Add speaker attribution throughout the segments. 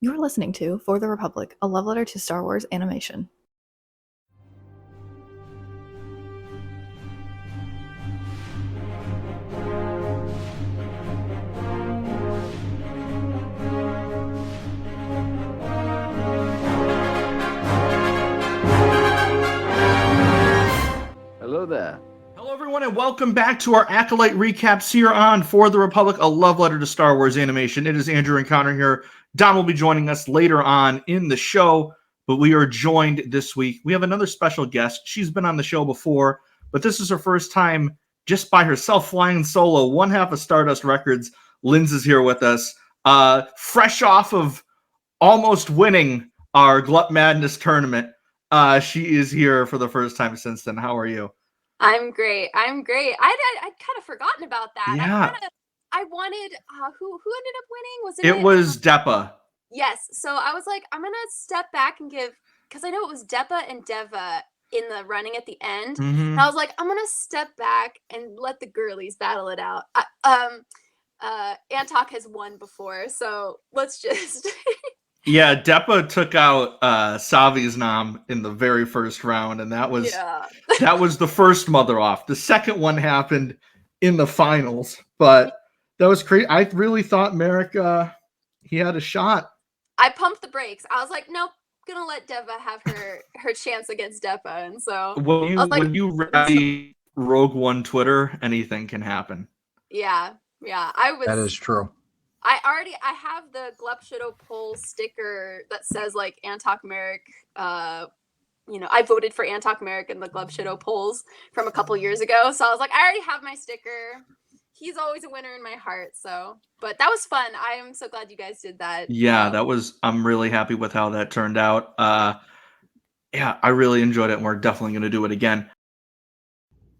Speaker 1: You're listening to For the Republic, a love letter to Star Wars animation.
Speaker 2: Hello there.
Speaker 3: Hello, everyone, and welcome back to our Acolyte recaps here on For the Republic, a love letter to Star Wars animation. It is Andrew and Conor here. Don will be joining us later on in the show, but we are joined this week. We have another special guest. She's been on the show before, but this is her first time just by herself flying solo. One half of Stardust Records. Linds is here with us. Fresh off of almost winning our Glut Madness tournament. She is here for the first time since then. How are you?
Speaker 4: I'm great. I'd kind of forgotten about that.
Speaker 3: Yeah.
Speaker 4: I wanted who ended up winning?
Speaker 3: It was Depa.
Speaker 4: Yes. So I was like, I'm gonna step back and because I know it was Depa and Deva in the running at the end.
Speaker 3: Mm-hmm.
Speaker 4: And I was like, I'm gonna step back and let the girlies battle it out. Antok has won before, so let's just
Speaker 3: Yeah, Depa took out Savi's Nam in the very first round, and that was that was the first mother off. The second one happened in the finals, but that was crazy. I really thought Merrick he had a shot.
Speaker 4: I pumped the brakes. I was like, nope, gonna let Deva have her chance against Depa, and so
Speaker 3: when you read Rogue One Twitter, anything can happen.
Speaker 4: Yeah, I was.
Speaker 2: That is true.
Speaker 4: I have the Glup Shadow poll sticker that says like Antok Merrick. I voted for Antok Merrick in the Glup Shadow polls from a couple years ago, so I was like, I already have my sticker. He's always a winner in my heart. So, but that was fun. I am so glad you guys did that.
Speaker 3: Yeah, I'm really happy with how that turned out. Yeah, I really enjoyed it, and we're definitely going to do it again.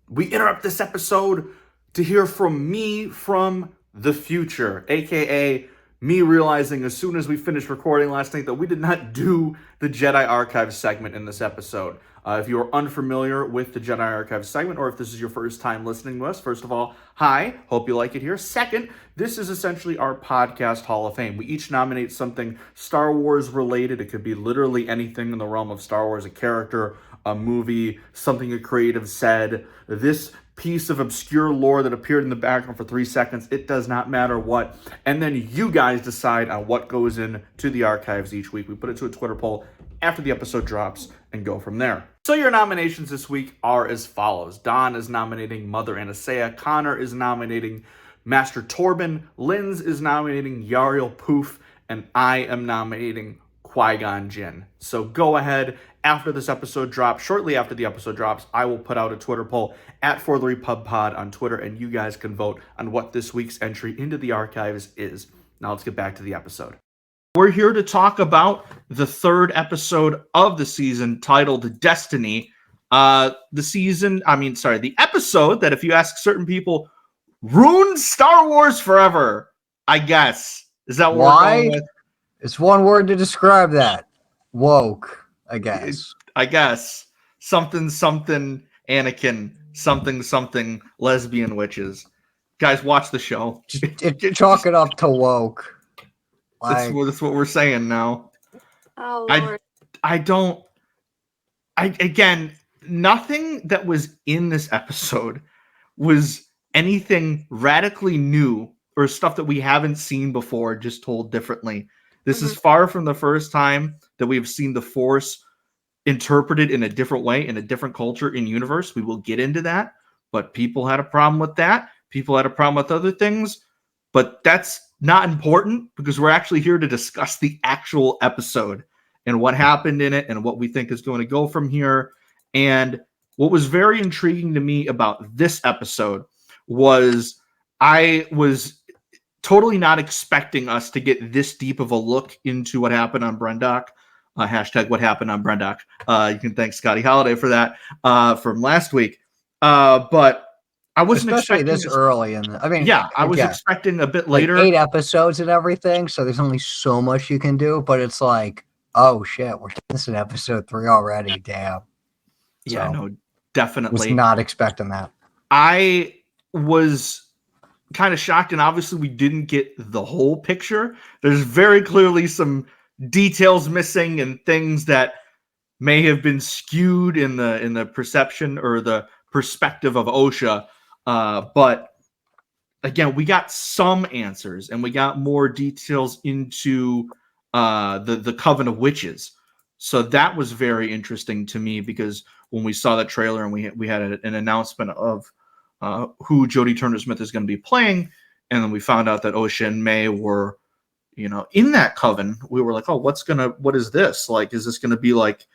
Speaker 3: We interrupt this episode to hear from me from the future, aka me realizing as soon as we finished recording last night that we did not do the Jedi Archive segment in this episode. If you are unfamiliar with the Jedi Archive segment, or if this is your first time listening to us, first of all, hi, hope you like it here. Second, this is essentially our podcast Hall of Fame. We each nominate something Star Wars related. It could be literally anything in the realm of Star Wars, a character, a movie, something a creative said, this piece of obscure lore that appeared in the background for 3 seconds. It does not matter what. And then you guys decide on what goes into the archives each week. We put it to a Twitter poll after the episode drops and go from there. So your nominations this week are as follows. Don is nominating Mother Anastasia. Conor is nominating Master Torben. Linds is nominating Yariel Poof. And I am nominating Qui-Gon Jinn. So go ahead. After this episode drops, shortly after the episode drops, I will put out a Twitter poll at For the Repub Pod on Twitter, and you guys can vote on what this week's entry into the archives is. Now let's get back to the episode. We're here to talk about the third episode of the season, titled Destiny. The episode that, if you ask certain people, ruined Star Wars forever, I guess. Is that what we're going with?
Speaker 2: It's one word to describe that. Woke. I guess something Anakin, something lesbian witches. Guys, watch the show. Chalk it up to woke.
Speaker 3: That's what we're saying now.
Speaker 4: Oh Lord.
Speaker 3: Again, nothing that was in this episode was anything radically new or stuff that we haven't seen before, just told differently. This is far from the first time that we've seen the Force interpreted in a different way, in a different culture, in universe. We will get into that, but people had a problem with that. People had a problem with other things, but that's not important because we're actually here to discuss the actual episode and what happened in it and what we think is going to go from here. And what was very intriguing to me about this episode was I was totally not expecting us to get this deep of a look into what happened on Brendok. Hashtag what happened on Brendok. You can thank Scotty Holiday for that from last week. But I wasn't
Speaker 2: especially
Speaker 3: expecting
Speaker 2: this early.
Speaker 3: I was expecting a bit later.
Speaker 2: 8 episodes and everything, so there's only so much you can do. But it's like, oh shit, we're in episode 3 already. Damn.
Speaker 3: Yeah, no, definitely.
Speaker 2: Was not expecting that.
Speaker 3: I was kind of shocked, and obviously we didn't get the whole picture. There's very clearly some
Speaker 2: details missing and things that may have been skewed in the perception or the perspective of Osha. But again, we got some answers, and we got more details into the Coven of Witches. So that was very interesting to me, because when we saw that trailer and we had an announcement of who Jodie Turner-Smith is going to be playing, and then we found out that Osha and Mae were, in that coven, we were like, oh, what is this? Like, is this going to be like,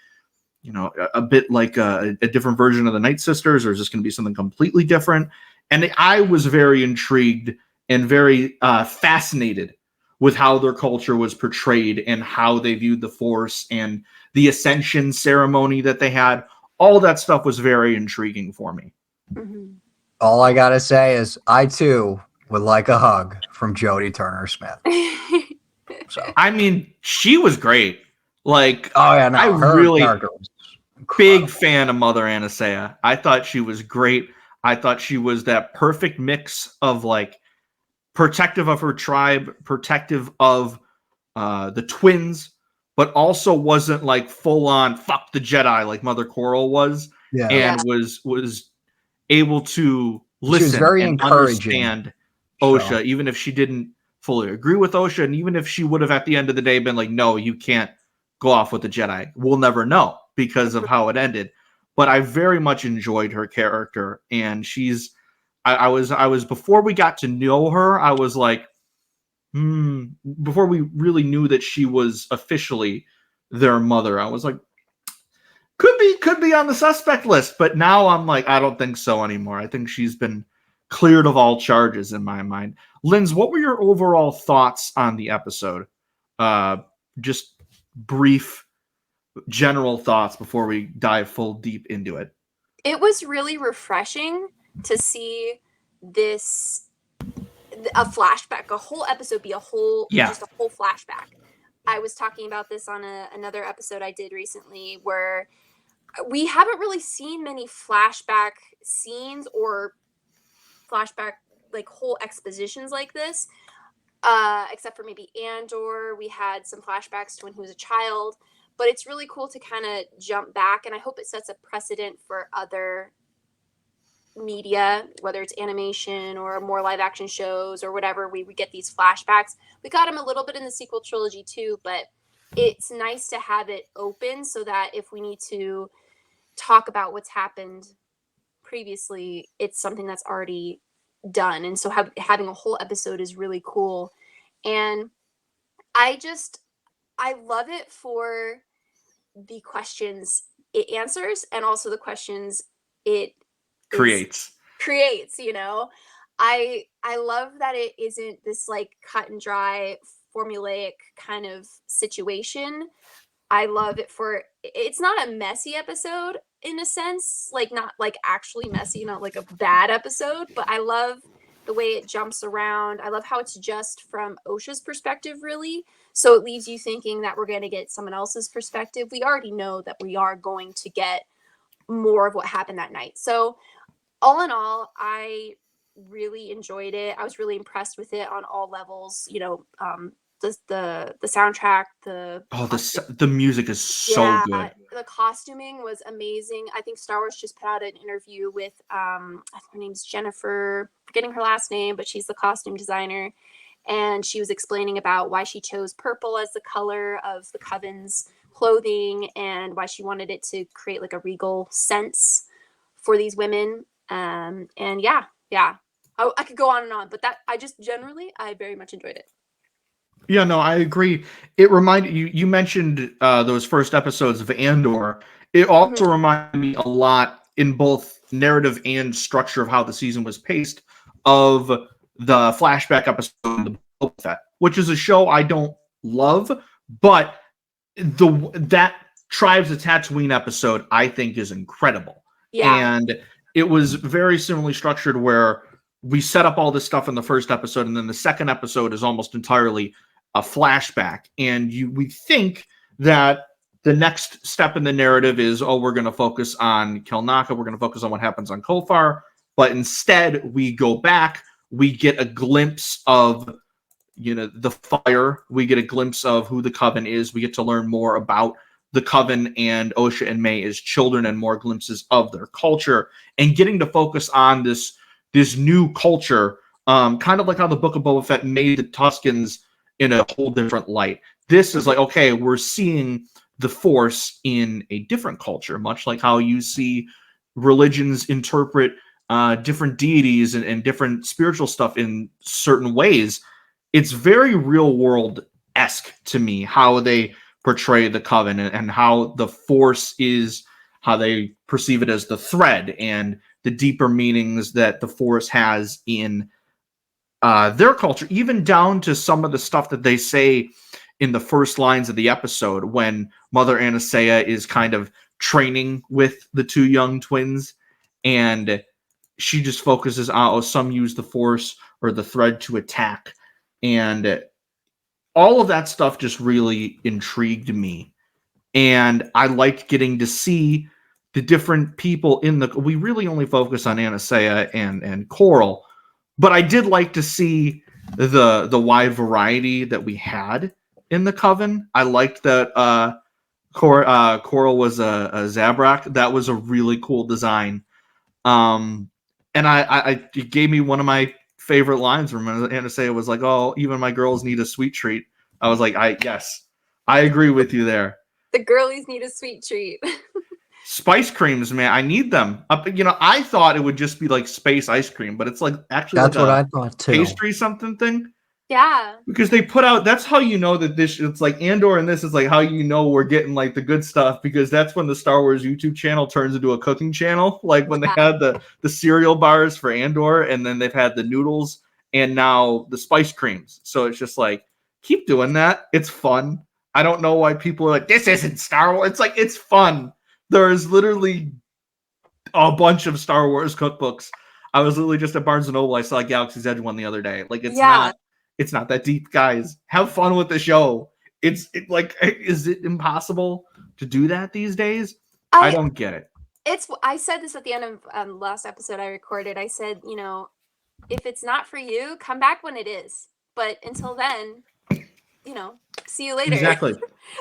Speaker 2: a bit like a different version of the Night Sisters, or is this going to be something completely different? And I was very intrigued and very fascinated with how their culture was portrayed and how they viewed the Force and the Ascension ceremony that they had. All that stuff was very intriguing for me.
Speaker 4: Mm-hmm.
Speaker 5: All I gotta say is I too would like a hug from Jodie Turner-Smith. So
Speaker 2: I mean, she was great. Like,
Speaker 5: oh yeah, no,
Speaker 2: I
Speaker 5: her
Speaker 2: really
Speaker 5: character was
Speaker 2: big fan of Mother Anastasia. I thought she was great. I thought she was that perfect mix of like protective of her tribe, protective of the twins, but also wasn't like full on fuck the Jedi like Mother Coral was, and was able to listen and understand Osha, even if she didn't fully agree with Osha, and even if she would have at the end of the day been like, no, you can't go off with the Jedi. We'll never know because of how it ended. But I very much enjoyed her character, and I was before we got to know her, I was like, before we really knew that she was officially their mother, I was like, could be on the suspect list. But now I'm like, I don't think so anymore. I think she's been cleared of all charges in my mind. Linds, what were your overall thoughts on the episode? Just brief, general thoughts before we dive full deep into it.
Speaker 4: It was really refreshing to see a flashback, a whole episode be just a whole flashback. I was talking about this on another episode I did recently, where we haven't really seen many flashback scenes or flashback like whole expositions like this, except for maybe Andor. We had some flashbacks to when he was a child, but it's really cool to kind of jump back, and I hope it sets a precedent for other media, whether it's animation or more live action shows or whatever. We get these flashbacks. We got them a little bit in the sequel trilogy too, but it's nice to have it open so that if we need to talk about what's happened previously, it's something that's already done. And so having a whole episode is really cool. And I love it for the questions it answers and also the questions it creates. I love that it isn't this like cut and dry formulaic kind of situation. I love it it's not a messy episode in a sense, like not like actually messy, not like a bad episode, but I love the way it jumps around. I love how it's just from Osha's perspective, really. So it leaves you thinking that we're going to get someone else's perspective. We already know that we are going to get more of what happened that night. So all in all, I really enjoyed it. I was really impressed with it on all levels. The soundtrack,
Speaker 2: the music is so good.
Speaker 4: The costuming was amazing. I think Star Wars just put out an interview with her name's Jennifer, forgetting her last name, but she's the costume designer, and she was explaining about why she chose purple as the color of the Coven's clothing and why she wanted it to create like a regal sense for these women. And I could go on and on, but I very much enjoyed it.
Speaker 2: Yeah, no, I agree. It reminded you mentioned those first episodes of Andor. It also reminded me a lot in both narrative and structure of how the season was paced of the flashback episode of the Boba Fett, which is a show I don't love, but that Tribes of Tatooine episode I think is incredible.
Speaker 4: Yeah.
Speaker 2: And it was very similarly structured where we set up all this stuff in the first episode, and then the second episode is almost entirely a flashback. And we think that the next step in the narrative is, we're going to focus on Kelnaka, we're going to focus on what happens on Kofar, but instead we go back, we get a glimpse of
Speaker 3: the fire. We get a glimpse of who the Coven is. We get to learn more about the Coven and Osha and Mae as children, and more glimpses of their culture, and getting to focus on this new culture, kind of like how the Book of Boba Fett made the Tuskens in a whole different light. This is like, okay, we're seeing the Force in a different culture, much like how you see religions interpret different deities and different spiritual stuff in certain ways. It's very real world-esque to me how they portray the Coven, and how the Force is, how they perceive it as the thread, and the deeper meanings that the Force has in their culture, even down to some of the stuff that they say in the first lines of the episode when Mother Anastasia is kind of training with the two young twins, and she just focuses on, some use the Force or the thread to attack, and all of that stuff just really intrigued me. And I liked getting to see the different people we really only focus on Anastasia and Coral, but I did like to see the wide variety that we had in the Coven. I liked that Coral was a Zabrak. That was a really cool design. And it gave me one of my favorite lines from Anastasia was like, "Oh, even my girls need a sweet treat." I was like, yes, I agree with you there.
Speaker 4: The girlies need a sweet treat.
Speaker 3: Spice creams, man, I need them. I thought it would just be like space ice cream, but it's like actually
Speaker 5: that's
Speaker 3: like
Speaker 5: what I thought too.
Speaker 3: Pastry something thing.
Speaker 4: Yeah.
Speaker 3: Because they put out, that's how you know that it's like Andor, and this is like how you know we're getting like the good stuff, because that's when the Star Wars YouTube channel turns into a cooking channel. Like when they had the cereal bars for Andor, and then they've had the noodles, and now the spice creams. So it's just like, keep doing that. It's fun. I don't know why people are like, this isn't Star Wars. It's like, it's fun. There's literally a bunch of Star Wars cookbooks. I was literally just at Barnes & Noble. I saw Galaxy's Edge one the other day. Like, it's not that deep, guys. Have fun with the show. Is it impossible to do that these days? I don't get it.
Speaker 4: I said this at the end of last episode I recorded. I said, if it's not for you, come back when it is. But until then, see you later.
Speaker 3: Exactly.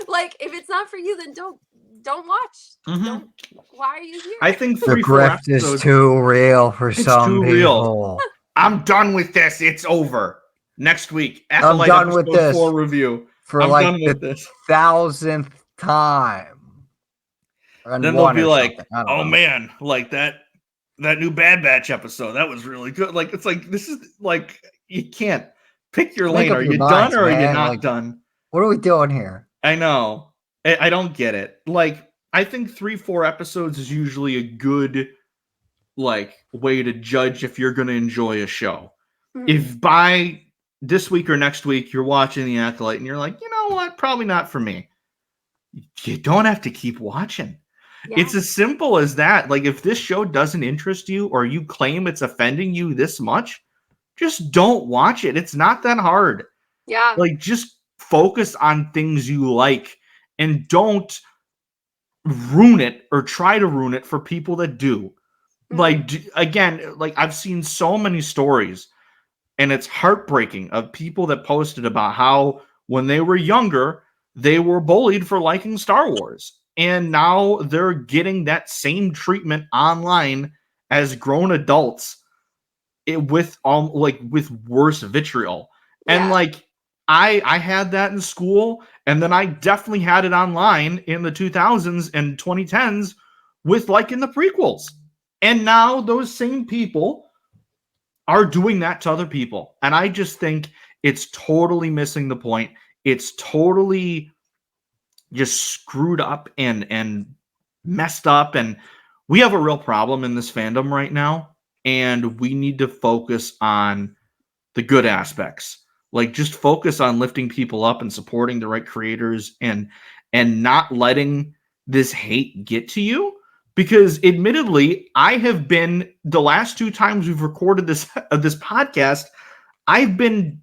Speaker 4: Like, if it's not for you, then don't watch.
Speaker 3: Mm-hmm.
Speaker 4: Why are you here?
Speaker 3: I think
Speaker 5: the grift is too real for some people. Real.
Speaker 3: I'm done with this. It's over. Next week,
Speaker 5: Acolyte I'm done with this
Speaker 3: 4 review.
Speaker 5: For I'm like the 1,000th time.
Speaker 3: And then they'll be like, "Oh man, like that new Bad Batch episode, that was really good." Like, it's like, this is like, you can't pick your lane. Are you done or are you not done?
Speaker 5: What are we doing here?
Speaker 3: I know. I don't get it. Like, I think 3-4 episodes is usually a good way to judge if you're going to enjoy a show. Mm-hmm. If by this week or next week you're watching The Acolyte and you're like, you know what, probably not for me, you don't have to keep watching. Yeah. It's as simple as that. Like, if this show doesn't interest you, or you claim it's offending you this much, just don't watch it. It's not that hard.
Speaker 4: Yeah.
Speaker 3: Like, just focus on things you like, and don't ruin it or try to ruin it for people that do. Mm-hmm. Like, again, like, I've seen so many stories, and it's heartbreaking, of people that posted about how when they were younger, they were bullied for liking Star Wars. And now they're getting that same treatment online as grown adults, with worse vitriol. Yeah. And like, I had that in school, and then I definitely had it online in the 2000s and 2010s with liking the prequels. And now those same people are doing that to other people. And I just think it's totally missing the point. It's totally just screwed up and messed up. And we have a real problem in this fandom right now. And we need to focus on the good aspects. Like, just focus on lifting people up and supporting the right creators, and not letting this hate get to you. Because admittedly, I have been, the last 2 times we've recorded this podcast, I've been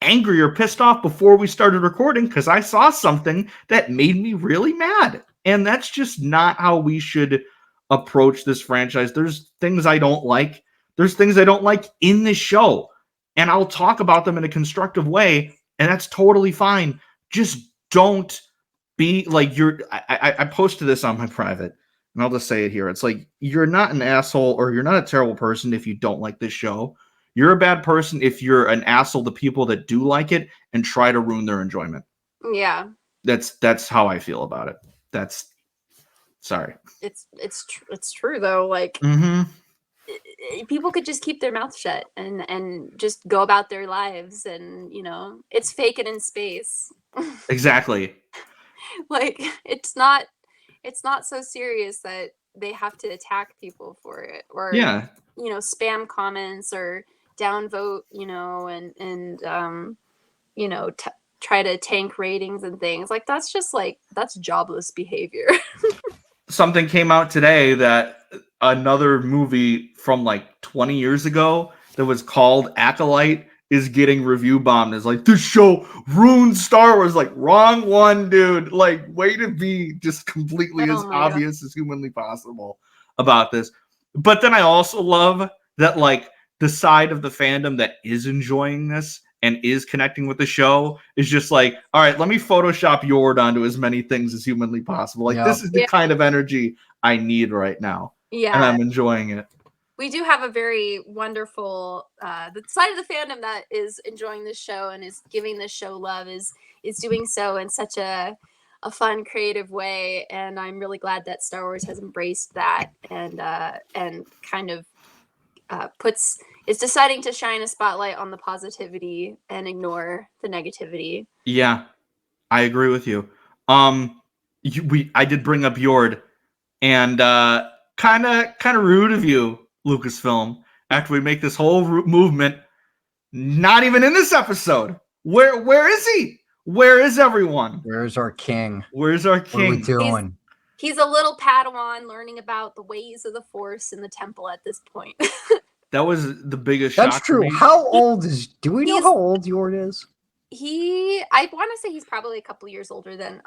Speaker 3: angry or pissed off before we started recording because I saw something that made me really mad. And that's just not how we should approach this franchise. There's things I don't like. There's things I don't like in this show. and I'll talk about them in a constructive way, and that's totally fine. Just don't be like I posted this on my private, and I'll just say it here. It's like, you're not an asshole, or you're not a terrible person if you don't like this show. You're a bad person if you're an asshole to people that do like it and try to ruin their enjoyment.
Speaker 4: Yeah.
Speaker 3: That's how I feel about it. That's sorry.
Speaker 4: It's true though. Like, people could just keep their mouth shut and just go about their lives, and it's fake and in space.
Speaker 3: Exactly.
Speaker 4: Like, it's not so serious that they have to attack people for it, or spam comments or downvote, and try to tank ratings and things. Like, that's just that's jobless behavior.
Speaker 3: Something came out today that another movie from like 20 years ago that was called Acolyte is getting review bombed. It's like, this show ruined Star Wars. Like, wrong one, dude. Like, way to be just completely as obvious as humanly possible about this. But then I also love that, like, the side of the fandom that is enjoying this and is connecting with the show is just like, all right, let me Photoshop Yord onto as many things as humanly possible. Like, this is the kind of energy I need right now.
Speaker 4: Yeah.
Speaker 3: And I'm enjoying it.
Speaker 4: We do have a very wonderful the side of the fandom that is enjoying this show and is giving this show love is doing so in such a fun, creative way. And I'm really glad that Star Wars has embraced that and kind of is deciding to shine a spotlight on the positivity and ignore the negativity.
Speaker 3: Yeah, I agree with you. I did bring up Yord, and kind of rude of you, Lucasfilm, after we make this whole movement. Not even in this episode. Where is he? Where is everyone?
Speaker 5: Where's our king?
Speaker 3: Where's our king?
Speaker 5: What are we doing?
Speaker 4: He's a little Padawan learning about the ways of the Force in the temple at this point.
Speaker 3: That was the biggest shock.
Speaker 5: That's true.
Speaker 3: For me.
Speaker 5: How old is? Do we know how old Yord is?
Speaker 4: I want to say he's probably a couple years older than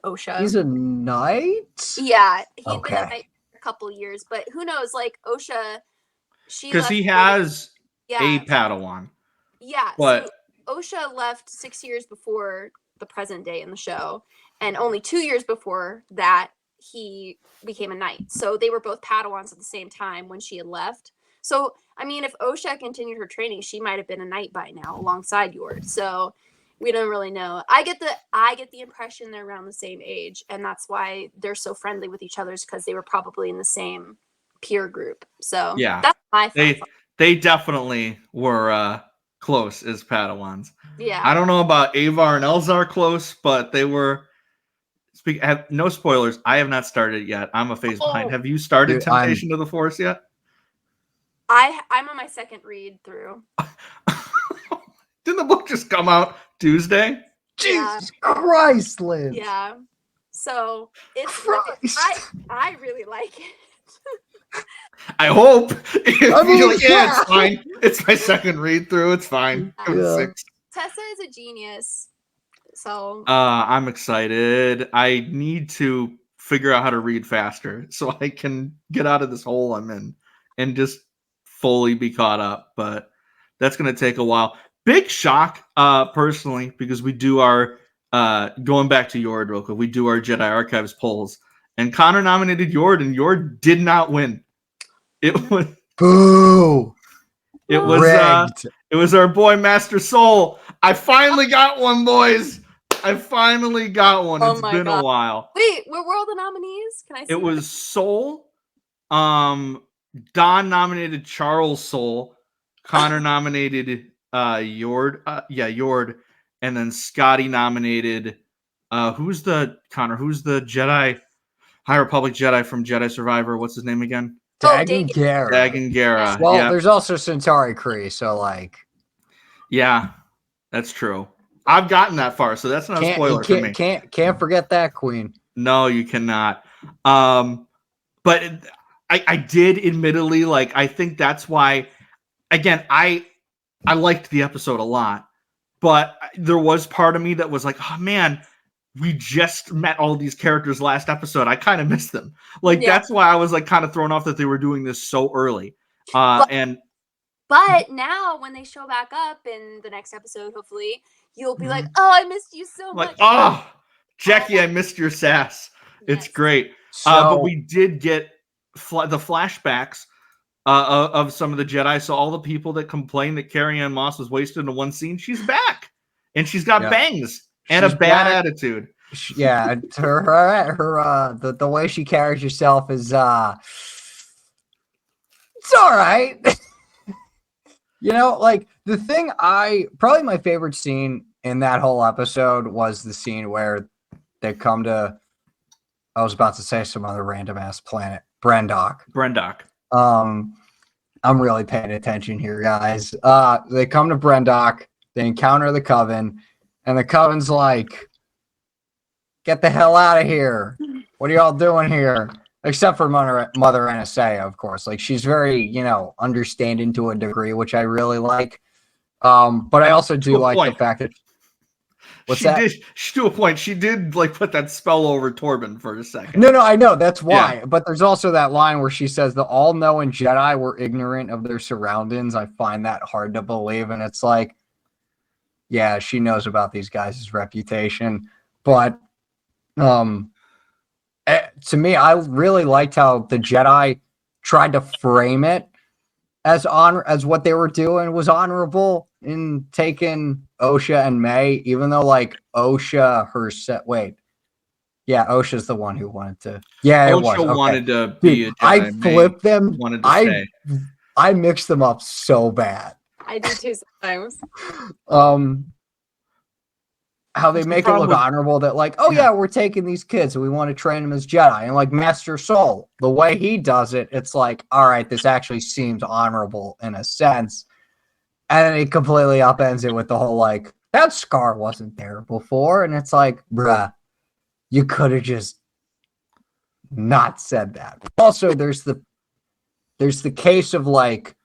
Speaker 4: Osha.
Speaker 5: He's a knight.
Speaker 4: Yeah, he's been a knight for a couple years, but who knows? Like, Osha,
Speaker 3: because he has a Padawan.
Speaker 4: Yeah,
Speaker 3: but
Speaker 4: so Osha left 6 years before the present day in the show, and only 2 years before that he became a knight. So they were both Padawans at the same time when she had left. So, I mean, if Osha continued her training, she might have been a knight by now alongside Yord. So we don't really know. I get the impression they're around the same age, and that's why they're so friendly with each other, because they were probably in the same peer group. So
Speaker 3: yeah,
Speaker 4: that's my thought.
Speaker 3: They definitely were close as Padawans.
Speaker 4: Yeah.
Speaker 3: I don't know about Avar and Elzar close, but they were. No spoilers. I have not started it yet. I'm a phase behind. Have you started Temptation to the Force yet?
Speaker 4: I'm on my second read through.
Speaker 3: Didn't the book just come out Tuesday?
Speaker 5: Jesus Christ, Liz.
Speaker 4: Yeah. So it's I really like it.
Speaker 3: I hope. It's fine. It's my second read through. It's fine.
Speaker 5: Yeah.
Speaker 3: 6.
Speaker 4: Tessa is a genius. So
Speaker 3: I'm excited. I need to figure out how to read faster so I can get out of this hole I'm in and just fully be caught up. But that's going to take a while. Big shock, personally, because we do our going back to Yord real quick. We do our Jedi Archives polls, and Conor nominated Yord, and Yord did not win. It was
Speaker 5: boo.
Speaker 3: It was our boy Master Soul. I finally got one, boys. I finally got one. It's been a while.
Speaker 4: Wait, what were all the nominees? Can I see?
Speaker 3: It was Soul. Don nominated Charles Soul. Conor nominated Yord. Yord. And then Scotty nominated who's the Jedi High Republic Jedi from Jedi Survivor? What's his name again?
Speaker 5: Dagan Gera.
Speaker 3: Dagan Gera.
Speaker 5: Well, there's also Centauri Kree, so like.
Speaker 3: Yeah, that's true. I've gotten that far, so that's not a spoiler for me.
Speaker 5: Can't forget that queen.
Speaker 3: No, you cannot. But I did admittedly, like, I think that's why, again, I liked the episode a lot, but there was part of me that was like, oh man, we just met all these characters last episode. I kind of missed them. Like, that's why I was like kind of thrown off that they were doing this so early. And
Speaker 4: But now when they show back up in the next episode, hopefully, you'll be like, oh, I missed you so much.
Speaker 2: Like, oh, Jackie, I missed your sass. It's great. But we did get the flashbacks of some of the Jedi. So all the people that complained that Carrie-Anne Moss was wasted in one scene, she's back. And she's got bangs and a bad attitude.
Speaker 5: Yeah, the way she carries herself is it's all right. You know, like the thing probably my favorite scene in that whole episode was the scene where they come to, I was about to say some other random ass planet, Brendok. I'm really paying attention here, guys. They come to Brendok, they encounter the Coven, and the Coven's like, get the hell out of here. What are y'all doing here? Except for Mother Anastasia, of course. Like, she's very, you know, understanding to a degree, which I really like. But I also do like the fact that
Speaker 2: to a point, she did like put that spell over Torben for a second.
Speaker 5: No, I know. That's why. Yeah. But there's also that line where she says the all-knowing Jedi were ignorant of their surroundings. I find that hard to believe. And it's like, yeah, she knows about these guys' reputation. But to me, I really liked how the Jedi tried to frame it as what they were doing was honorable in taking Osha and Mae, even though like Osha Osha's the one who wanted to. Yeah,
Speaker 2: Osha wanted to be a Jedi.
Speaker 5: I flipped them.
Speaker 2: Wanted to stay.
Speaker 5: I mixed them up so bad.
Speaker 4: I do too sometimes.
Speaker 5: How they make it look honorable that like, oh yeah, we're taking these kids and we want to train them as Jedi. And like Master Soul, the way he does it, it's like, all right, this actually seems honorable in a sense. And then he completely upends it with the whole like, that scar wasn't there before. And it's like, bruh, you could have just not said that. Also, there's the case of like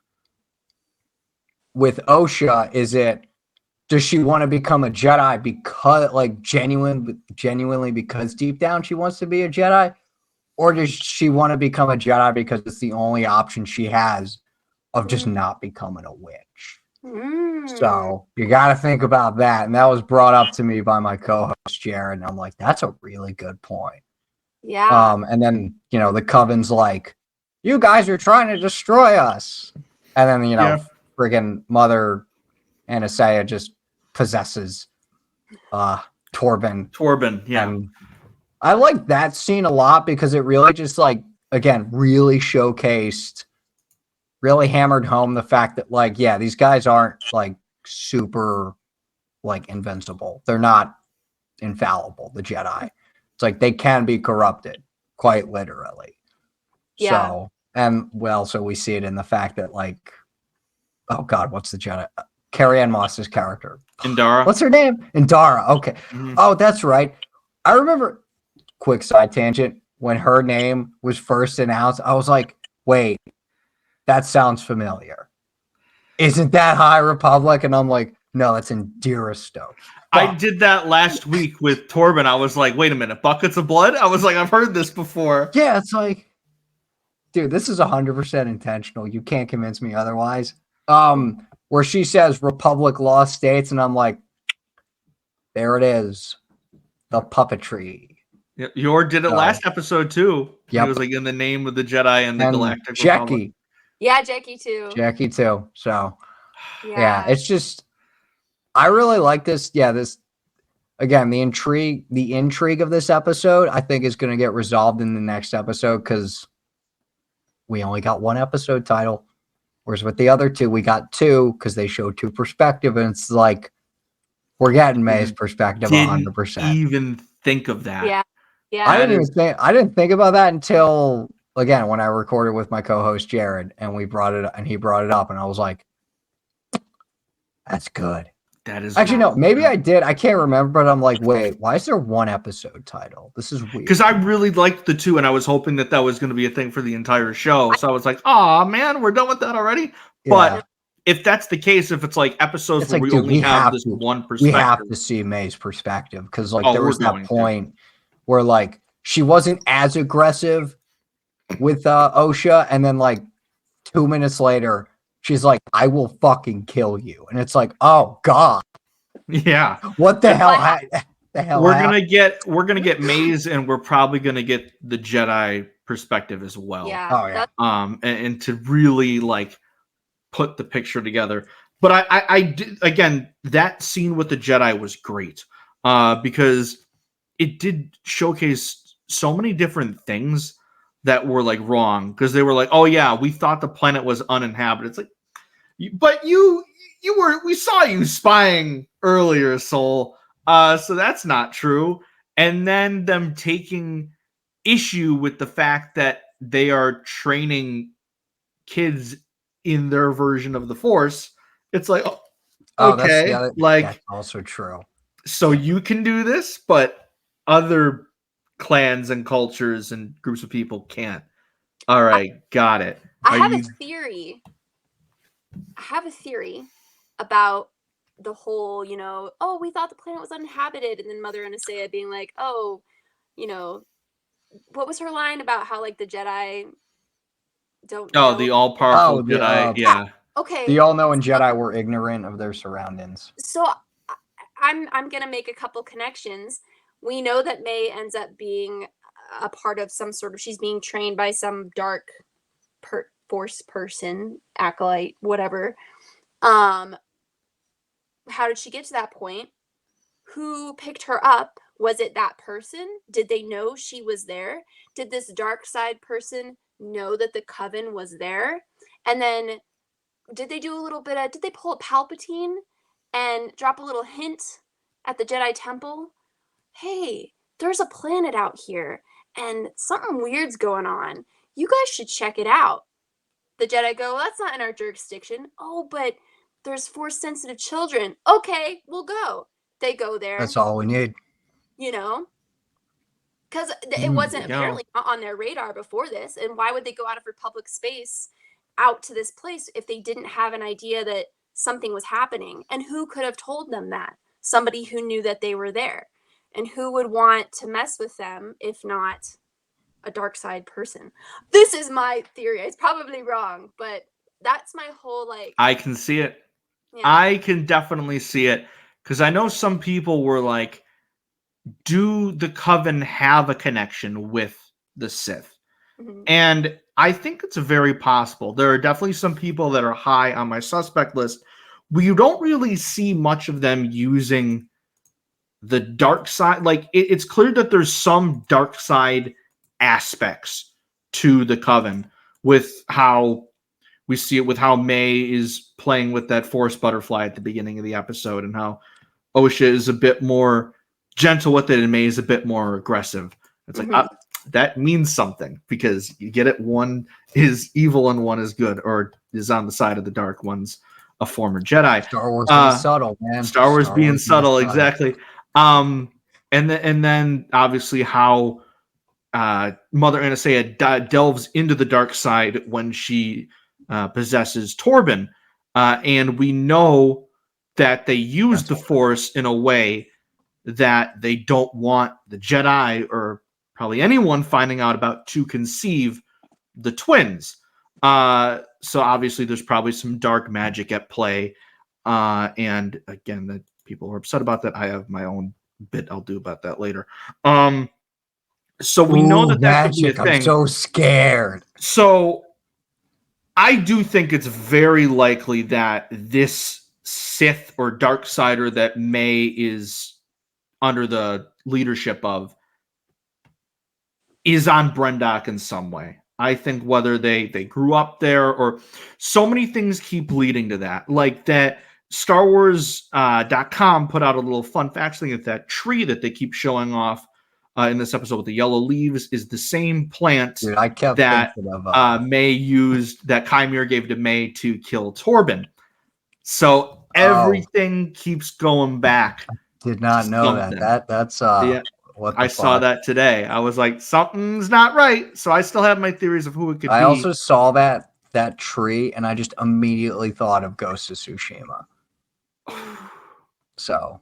Speaker 5: with Osha, does she want to become a Jedi because, like, genuinely because deep down she wants to be a Jedi? Or does she want to become a Jedi because it's the only option she has of just not becoming a witch? So you got to think about that. And that was brought up to me by my co-host, Jared. And I'm like, that's a really good point.
Speaker 4: Yeah.
Speaker 5: And then, you know, the Coven's like, you guys are trying to destroy us. And then, you know, friggin' Mother Anastasia just possesses Torben.
Speaker 2: Yeah.
Speaker 5: And I like that scene a lot because it really just like, again, really showcased, really hammered home the fact that like, yeah, these guys aren't like super like invincible. They're not infallible, the Jedi. It's like they can be corrupted quite literally.
Speaker 4: Yeah.
Speaker 5: So, and well, so we see it in the fact that like, oh God, what's the Jedi? Carrie-Anne Moss's character.
Speaker 2: Indara.
Speaker 5: What's her name? Indara. Okay. Mm-hmm. Oh, that's right. I remember, quick side tangent, when her name was first announced, I was like, wait, that sounds familiar. Isn't that High Republic? And I'm like, no, that's Indira Stone.
Speaker 2: I did that last week with Torben. I was like, wait a minute, buckets of blood? I was like, I've heard this before.
Speaker 5: Yeah, it's like, dude, this is 100% intentional. You can't convince me otherwise. Where she says Republic law states, and I'm like, there it is. The puppetry.
Speaker 2: Yeah, Yor did it last episode too. Yep. It was like in the name of the Jedi and the Galactic
Speaker 5: Jackie.
Speaker 2: Republic.
Speaker 4: Yeah, Jackie too.
Speaker 5: So yeah, it's just I really like this. Yeah, this again, the intrigue of this episode, I think is going to get resolved in the next episode because we only got one episode title. Whereas with the other two, we got two because they show two perspectives, and it's like we're getting Mae's perspective 100%.
Speaker 2: Even think of that?
Speaker 4: Yeah.
Speaker 5: I didn't think about that until again when I recorded with my co-host Jared, and he brought it up, and I was like, "That's good."
Speaker 2: That is
Speaker 5: actually no. Maybe I did. I can't remember, but I'm like, wait, why is there one episode title? This is weird.
Speaker 2: Because I really liked the two, and I was hoping that was going to be a thing for the entire show. So I was like, "Oh man, we're done with that already." Yeah. But if that's the case, if it's like episodes where we only have this one perspective,
Speaker 5: we have to see Mae's perspective because like there was that point where like she wasn't as aggressive with Osha, and then like 2 minutes later, she's like, I will fucking kill you. And it's like, oh God.
Speaker 2: Yeah.
Speaker 5: What the hell? The hell
Speaker 2: we're gonna get Mae's, and we're probably gonna get the Jedi perspective as well.
Speaker 4: Yeah.
Speaker 5: Oh yeah.
Speaker 2: And to really like put the picture together. But I did, again, that scene with the Jedi was great. Because it did showcase so many different things that were like wrong, because they were like, oh yeah, we thought the planet was uninhabited. It's like, but we saw you spying earlier, Soul. So that's not true. And then them taking issue with the fact that they are training kids in their version of the Force. It's like, okay,
Speaker 5: that's also true.
Speaker 2: So you can do this, but other clans and cultures and groups of people can't. All right, got it.
Speaker 4: I have a theory about the whole, oh, we thought the planet was uninhabited, and then Mother Anastasia being like, oh, what was her line about how like the Jedi don't know?
Speaker 2: The all-powerful Jedi, yeah.
Speaker 4: Okay.
Speaker 5: The all-knowing Jedi were ignorant of their surroundings.
Speaker 4: So I'm gonna make a couple connections. We know that Mae ends up being a part of some sort of, she's being trained by some dark Force person, Acolyte, whatever. How did she get to that point? Who picked her up? Was it that person? Did they know she was there? Did this dark side person know that the Coven was there? And then did they do a little bit of, did they pull a Palpatine and drop a little hint at the Jedi Temple? Hey, there's a planet out here and something weird's going on. You guys should check it out. The Jedi go, well, that's not in our jurisdiction. Oh, but there's Force sensitive children. Okay, we'll go. They go there.
Speaker 5: That's all we need.
Speaker 4: Because it wasn't apparently on their radar before this. And why would they go out of Republic space out to this place if they didn't have an idea that something was happening? And who could have told them that? Somebody who knew that they were there. And who would want to mess with them if not a dark side person? This is my theory. It's probably wrong, but that's my whole like.
Speaker 2: I can see it.
Speaker 4: Yeah.
Speaker 2: I can definitely see it, because I know some people were like, do the Coven have a connection with the Sith?
Speaker 4: Mm-hmm.
Speaker 2: And I think it's very possible. There are definitely some people that are high on my suspect list where you don't really see much of them using the dark side. Like, it's clear that there's some dark side aspects to the Coven, with how we see it with how Mae is playing with that Force butterfly at the beginning of the episode, and how Osha is a bit more gentle with it and Mae is a bit more aggressive. It's like, that means something, because you get it. One is evil and one is good, or is on the side of the dark. One's a former Jedi.
Speaker 5: Star Wars being subtle, man.
Speaker 2: Star Wars being subtle, exactly. And then obviously how Mother Anastasia delves into the dark side when she possesses Torben, and we know that they use the Force in a way that they don't want the Jedi or probably anyone finding out about to conceive the twins. So obviously there's probably some dark magic at play. And again, that people are upset about that. I have my own bit I'll do about that later. So we know that could be a thing.
Speaker 5: I'm so scared.
Speaker 2: So I do think it's very likely that this Sith or Darksider that Mae is under the leadership of is on Brendok in some way. I think whether they grew up there, or so many things keep leading to that. Like that Star Wars.com put out a little fun fact thing that that tree that they keep showing off in this episode with the yellow leaves is the same plant that Mae used, that Chimera gave to Mae to kill Torben. So everything keeps going back.
Speaker 5: Did not know that. That's
Speaker 2: yeah.
Speaker 5: What
Speaker 2: I saw that today. I was like, something's not right. So I still have my theories of who it could be.
Speaker 5: I also saw that tree, and I just immediately thought of Ghost of Tsushima. So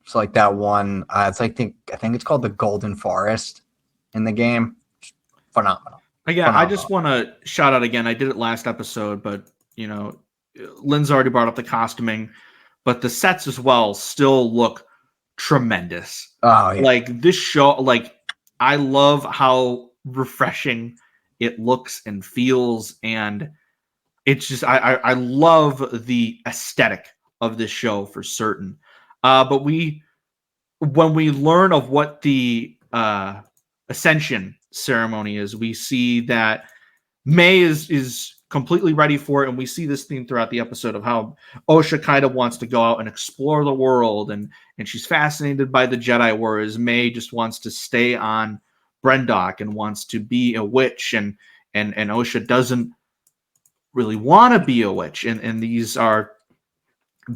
Speaker 5: it's like that one. It's like I think it's called the Golden Forest in the game. Phenomenal.
Speaker 2: Yeah, I just want to shout out again. I did it last episode, but
Speaker 3: Linds already brought up the costuming, but the sets as well still look tremendous.
Speaker 5: Oh yeah.
Speaker 3: Like this show, like I love how refreshing it looks and feels, and it's just I love the aesthetic of this show for certain. But when we learn of what the ascension ceremony is, we see that Mae is completely ready for it, and we see this theme throughout the episode of how Osha kind of wants to go out and explore the world, and she's fascinated by the Jedi, whereas Mae just wants to stay on Brendok and wants to be a witch, and Osha doesn't really want to be a witch, and these are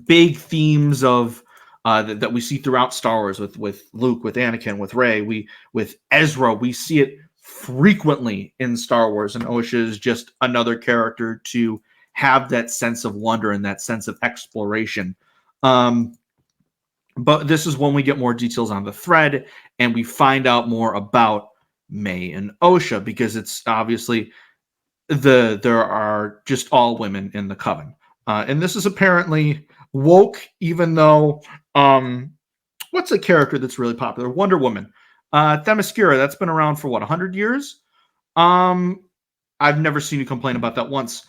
Speaker 3: big themes of that we see throughout Star Wars with Luke, with Anakin, with Rey, with Ezra. We see it frequently in Star Wars, and Osha is just another character to have that sense of wonder and that sense of exploration. But this is when we get more details on the thread, and we find out more about Mae and Osha, because it's obviously there are just all women in the Coven. And this is apparently woke, even though what's a character that's really popular? Wonder Woman. Themyscira, that's been around for 100 years? I've never seen you complain about that once.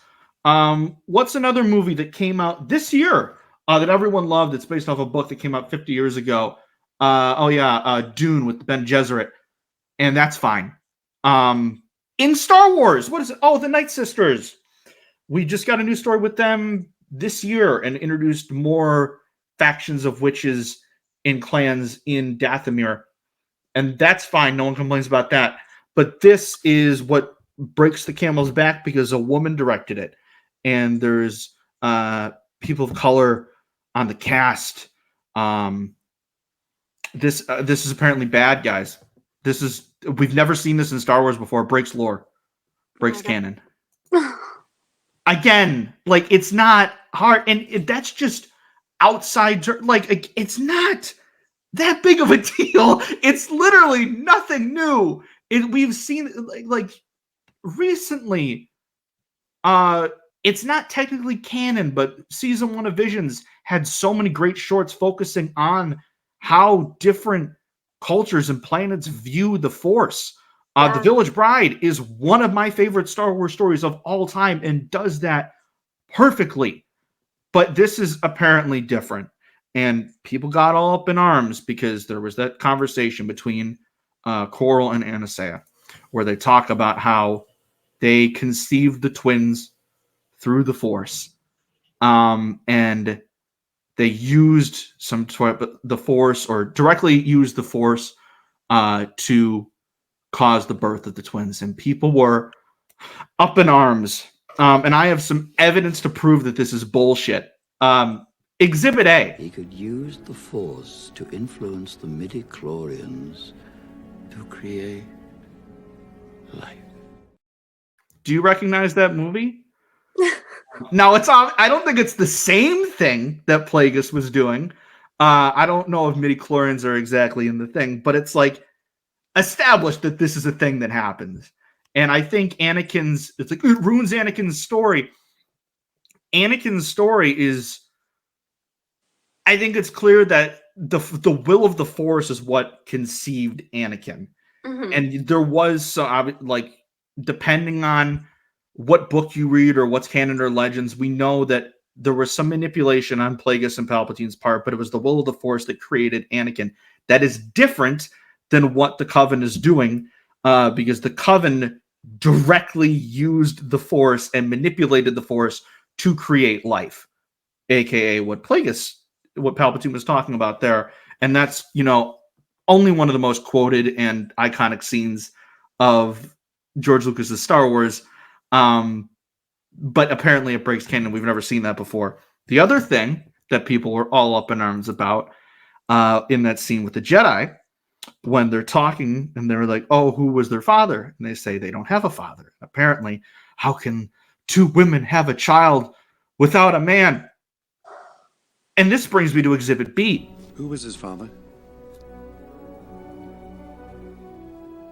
Speaker 3: What's another movie that came out this year that everyone loved? It's based off a book that came out 50 years ago. Dune with Ben Gesserit. And that's fine. In Star Wars, what is it? Oh, the Night Sisters. We just got a new story with them this year and introduced more factions of witches in clans in Dathomir. And that's fine. No one complains about that. But this is what breaks the camel's back, because a woman directed it. And there's people of color on the cast. This is apparently bad, guys. We've never seen this in Star Wars before. It breaks lore. Breaks canon. Again, like, it's not hard. And that's just outside. Like, it's not that big of a deal. It's literally nothing new. We've seen, like recently, it's not technically canon, but season 1 of Visions had so many great shorts focusing on how different cultures and planets view the Force. The Village Bride is one of my favorite Star Wars stories of all time and does that perfectly. But this is apparently different. And people got all up in arms because there was that conversation between Coral and Anastasia, where they talk about how they conceived the twins through the Force. And they used the Force, or directly used the Force to cause the birth of the twins. And people were up in arms. And I have some evidence to prove that this is bullshit. Exhibit A.
Speaker 6: He could use the Force to influence the midi-chlorians to create life.
Speaker 3: Do you recognize that movie? Now, I don't think it's the same thing that Plagueis was doing. I don't know if midi-chlorians are exactly in the thing, but it's like established that this is a thing that happens. And I think it ruins Anakin's story. Anakin's story is, I think it's clear that the will of the Force is what conceived Anakin. Mm-hmm. And there was depending on what book you read or what's canon or legends, we know that there was some manipulation on Plagueis and Palpatine's part, but it was the will of the Force that created Anakin. That is different than what the Coven is doing, because the Coven directly used the Force and manipulated the Force to create life, aka what Palpatine was talking about there. And that's, only one of the most quoted and iconic scenes of George Lucas's Star Wars. But apparently it breaks canon. We've never seen that before. The other thing that people were all up in arms about in that scene with the Jedi, when they're talking and they're like, oh, who was their father? And they say they don't have a father. Apparently, how can two women have a child without a man? And this brings me to Exhibit B.
Speaker 6: Who was his father?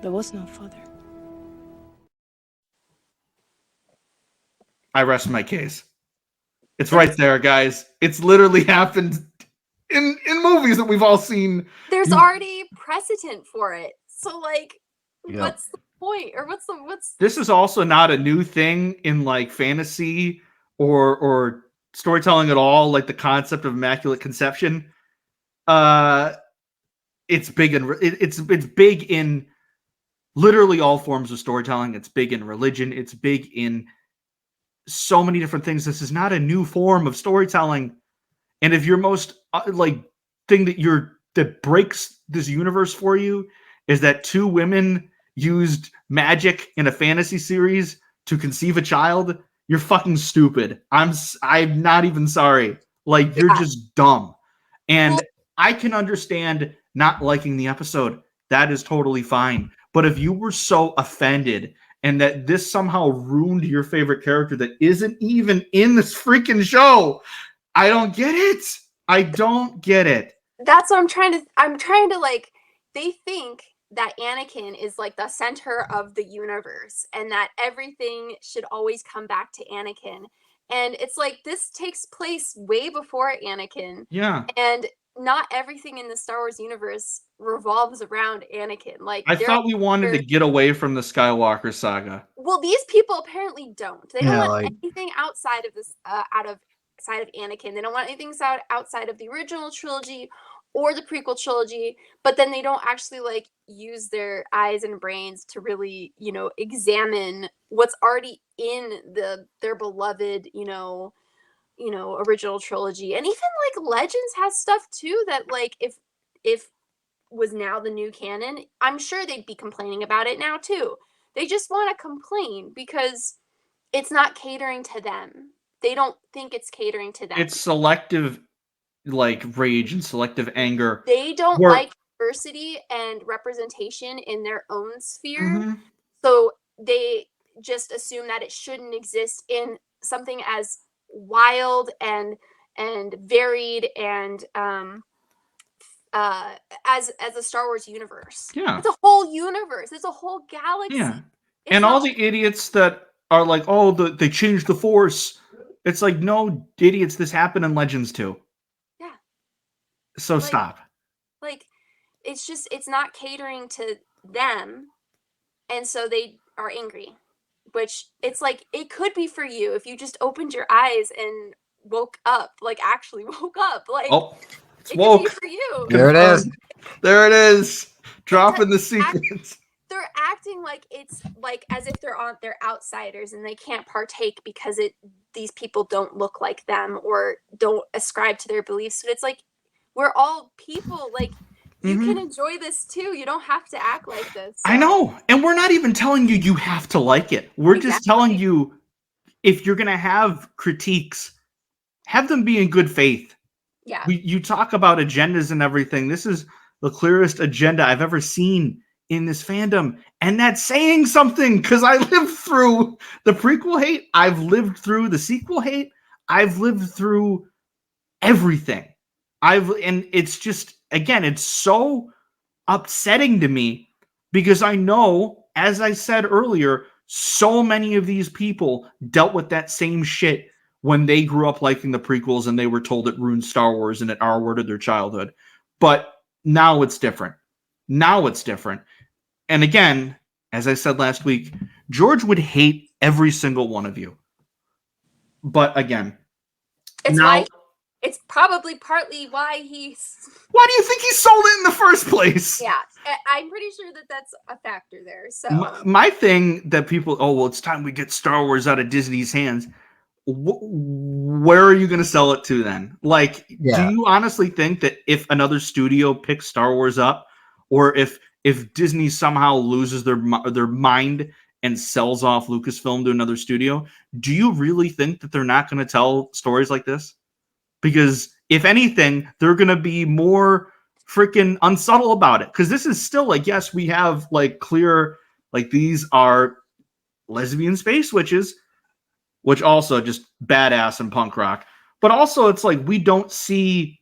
Speaker 7: There was no father.
Speaker 3: I rest my case.
Speaker 2: It's right there, guys. It's literally happened in movies that we've all seen.
Speaker 4: There's already precedent for it. So like, what's the point? Or what's
Speaker 2: This is also not a new thing in like fantasy or storytelling at all, like the concept of immaculate conception. It's big and it's big in literally all forms of storytelling. It's big in religion. It's big in so many different things. This is not a new form of storytelling. And if your most like thing that breaks this universe for you is that two women used magic in a fantasy series to conceive a child, you're fucking stupid. I'm not even sorry. Like, you're just dumb. And I can understand not liking the episode. That is totally fine. But if you were so offended and that this somehow ruined your favorite character that isn't even in this freaking show, I don't get it. I don't get it.
Speaker 4: That's what I'm trying to like, they think that Anakin is like the center of the universe and that everything should always come back to Anakin. And it's like, this takes place way before Anakin.
Speaker 2: Yeah.
Speaker 4: And not everything in the Star Wars universe revolves around Anakin. Like,
Speaker 2: I thought we wanted to get away from the Skywalker saga.
Speaker 4: Well, these people apparently don't. They don't want anything outside of this, outside of Anakin. They don't want anything outside of the original trilogy or the prequel trilogy, but then they don't actually like use their eyes and brains to really, you know, examine what's already in their beloved, you know, original trilogy. And even like Legends has stuff too that like if was now the new canon, I'm sure they'd be complaining about it now too. They just want to complain because it's not catering to them. They don't think it's catering to them.
Speaker 2: It's selective like rage and selective anger.
Speaker 4: They don't like diversity and representation in their own sphere. So they just assume that it shouldn't exist in something as wild and varied and as a Star Wars universe.
Speaker 2: Yeah.
Speaker 4: It's a whole universe. It's a whole galaxy.
Speaker 2: Yeah. And all the idiots that are like, oh, they changed the Force. It's like, no, idiots, this happened in Legends too.
Speaker 4: Yeah.
Speaker 2: So
Speaker 4: like,
Speaker 2: stop.
Speaker 4: Like, it's not catering to them. And so they are angry. Which, it's like, it could be for you if you just opened your eyes and woke up. Like, actually woke up. Like,
Speaker 2: it's woke.
Speaker 4: Could be for you.
Speaker 5: There it is.
Speaker 2: There it is. Dropping the sequence.
Speaker 4: They're acting like it's like as if they're outsiders and they can't partake because these people don't look like them or don't ascribe to their beliefs. But it's like, we're all people. Like, you can enjoy this too. You don't have to act like this. So.
Speaker 2: I know. And we're not even telling you have to like it. We're just telling you, if you're going to have critiques, have them be in good faith.
Speaker 4: Yeah.
Speaker 2: You talk about agendas and everything. This is the clearest agenda I've ever seen in this fandom. And that's saying something, because I lived through the prequel hate. I've lived through the sequel hate. I've lived through everything. And it's just, again, it's so upsetting to me because I know, as I said earlier, so many of these people dealt with that same shit when they grew up liking the prequels and they were told it ruined Star Wars and it R-worded their childhood. But now it's different. Now it's different. And again, as I said last week, George would hate every single one of you. But again,
Speaker 4: it's probably partly why he's...
Speaker 2: Why do you think he sold it in the first place?
Speaker 4: Yeah, I'm pretty sure that's a factor there. So
Speaker 2: my thing that people, it's time we get Star Wars out of Disney's hands. Where are you going to sell it to then? Like, do you honestly think that if another studio picks Star Wars up, or if Disney somehow loses their mind and sells off Lucasfilm to another studio, do you really think that they're not going to tell stories like this? Because if anything, they're going to be more freaking unsubtle about it. Because this is still like, yes, we have like clear, like these are lesbian space witches, which also just badass and punk rock. But also it's like, we don't see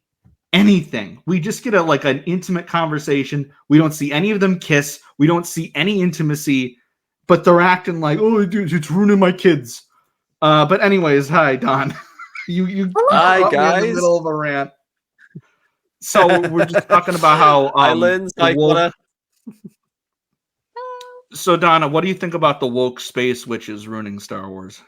Speaker 2: anything. We just get an intimate conversation. We don't see any of them kiss. We don't see any intimacy, but they're acting like, oh, dude, it's ruining my kids. But anyways, hi, Don. You
Speaker 8: Hi,
Speaker 2: caught me in
Speaker 8: guys.
Speaker 2: the middle of a rant. So we're just talking about how
Speaker 8: Hi, Linds. Hi, Conor.
Speaker 2: So Donna, what do you think about the woke space witches ruining Star Wars?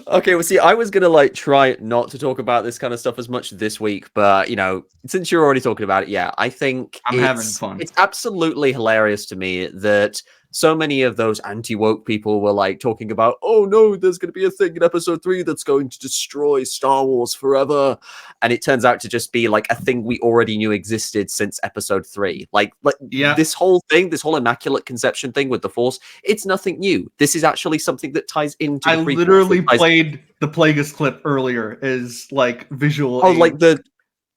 Speaker 8: Okay, well, see, I was gonna like try not to talk about this kind of stuff as much this week, but you know, since you're already talking about it, yeah, I think
Speaker 2: I'm having fun.
Speaker 8: It's absolutely hilarious to me that so many of those anti-woke people were like talking about, oh no, there's going to be a thing in episode 3 that's going to destroy Star Wars forever, and it turns out to just be like a thing we already knew existed since episode 3. Like this whole thing, this whole immaculate conception thing with the Force, it's nothing new. This is actually something that ties into.
Speaker 2: I literally played the Plagueis clip earlier as like visual.
Speaker 8: Oh, like the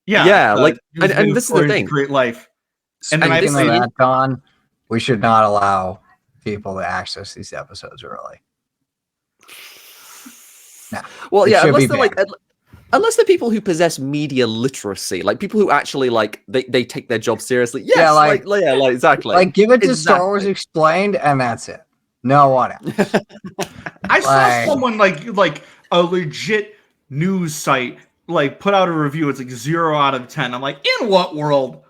Speaker 8: like, and this is the thing.
Speaker 2: Great life.
Speaker 5: And then Speaking of that, Don, we should not allow people to access these episodes early. No.
Speaker 8: Well, yeah, unless they're like, unless they're people who possess media literacy, like people who actually like they take their job seriously. Yes, yeah, like exactly.
Speaker 5: Like give it to Star Wars Explained, and that's it. No one else.
Speaker 2: I saw someone like a legit news site like put out a review. It's like 0 out of 10. I'm like, in what world?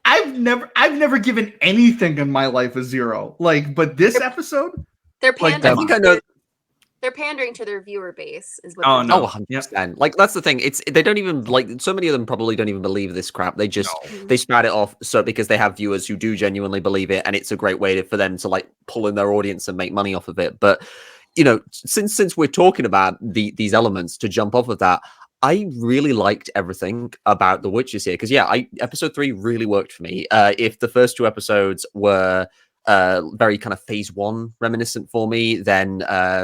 Speaker 2: I've never given anything in my life a 0. Like, but this episode,
Speaker 4: they're pandering.
Speaker 8: I think I know.
Speaker 4: They're pandering to their viewer base, is what.
Speaker 8: Oh no, 100%. Like that's the thing. They don't even like. So many of them probably don't even believe this crap. They just they spat it off because they have viewers who do genuinely believe it, and it's a great way for them to like pull in their audience and make money off of it. But you know, since we're talking about these elements, to jump off of that, I really liked everything about the Witches here because episode 3 really worked for me. If the first 2 episodes were very kind of phase 1 reminiscent for me, then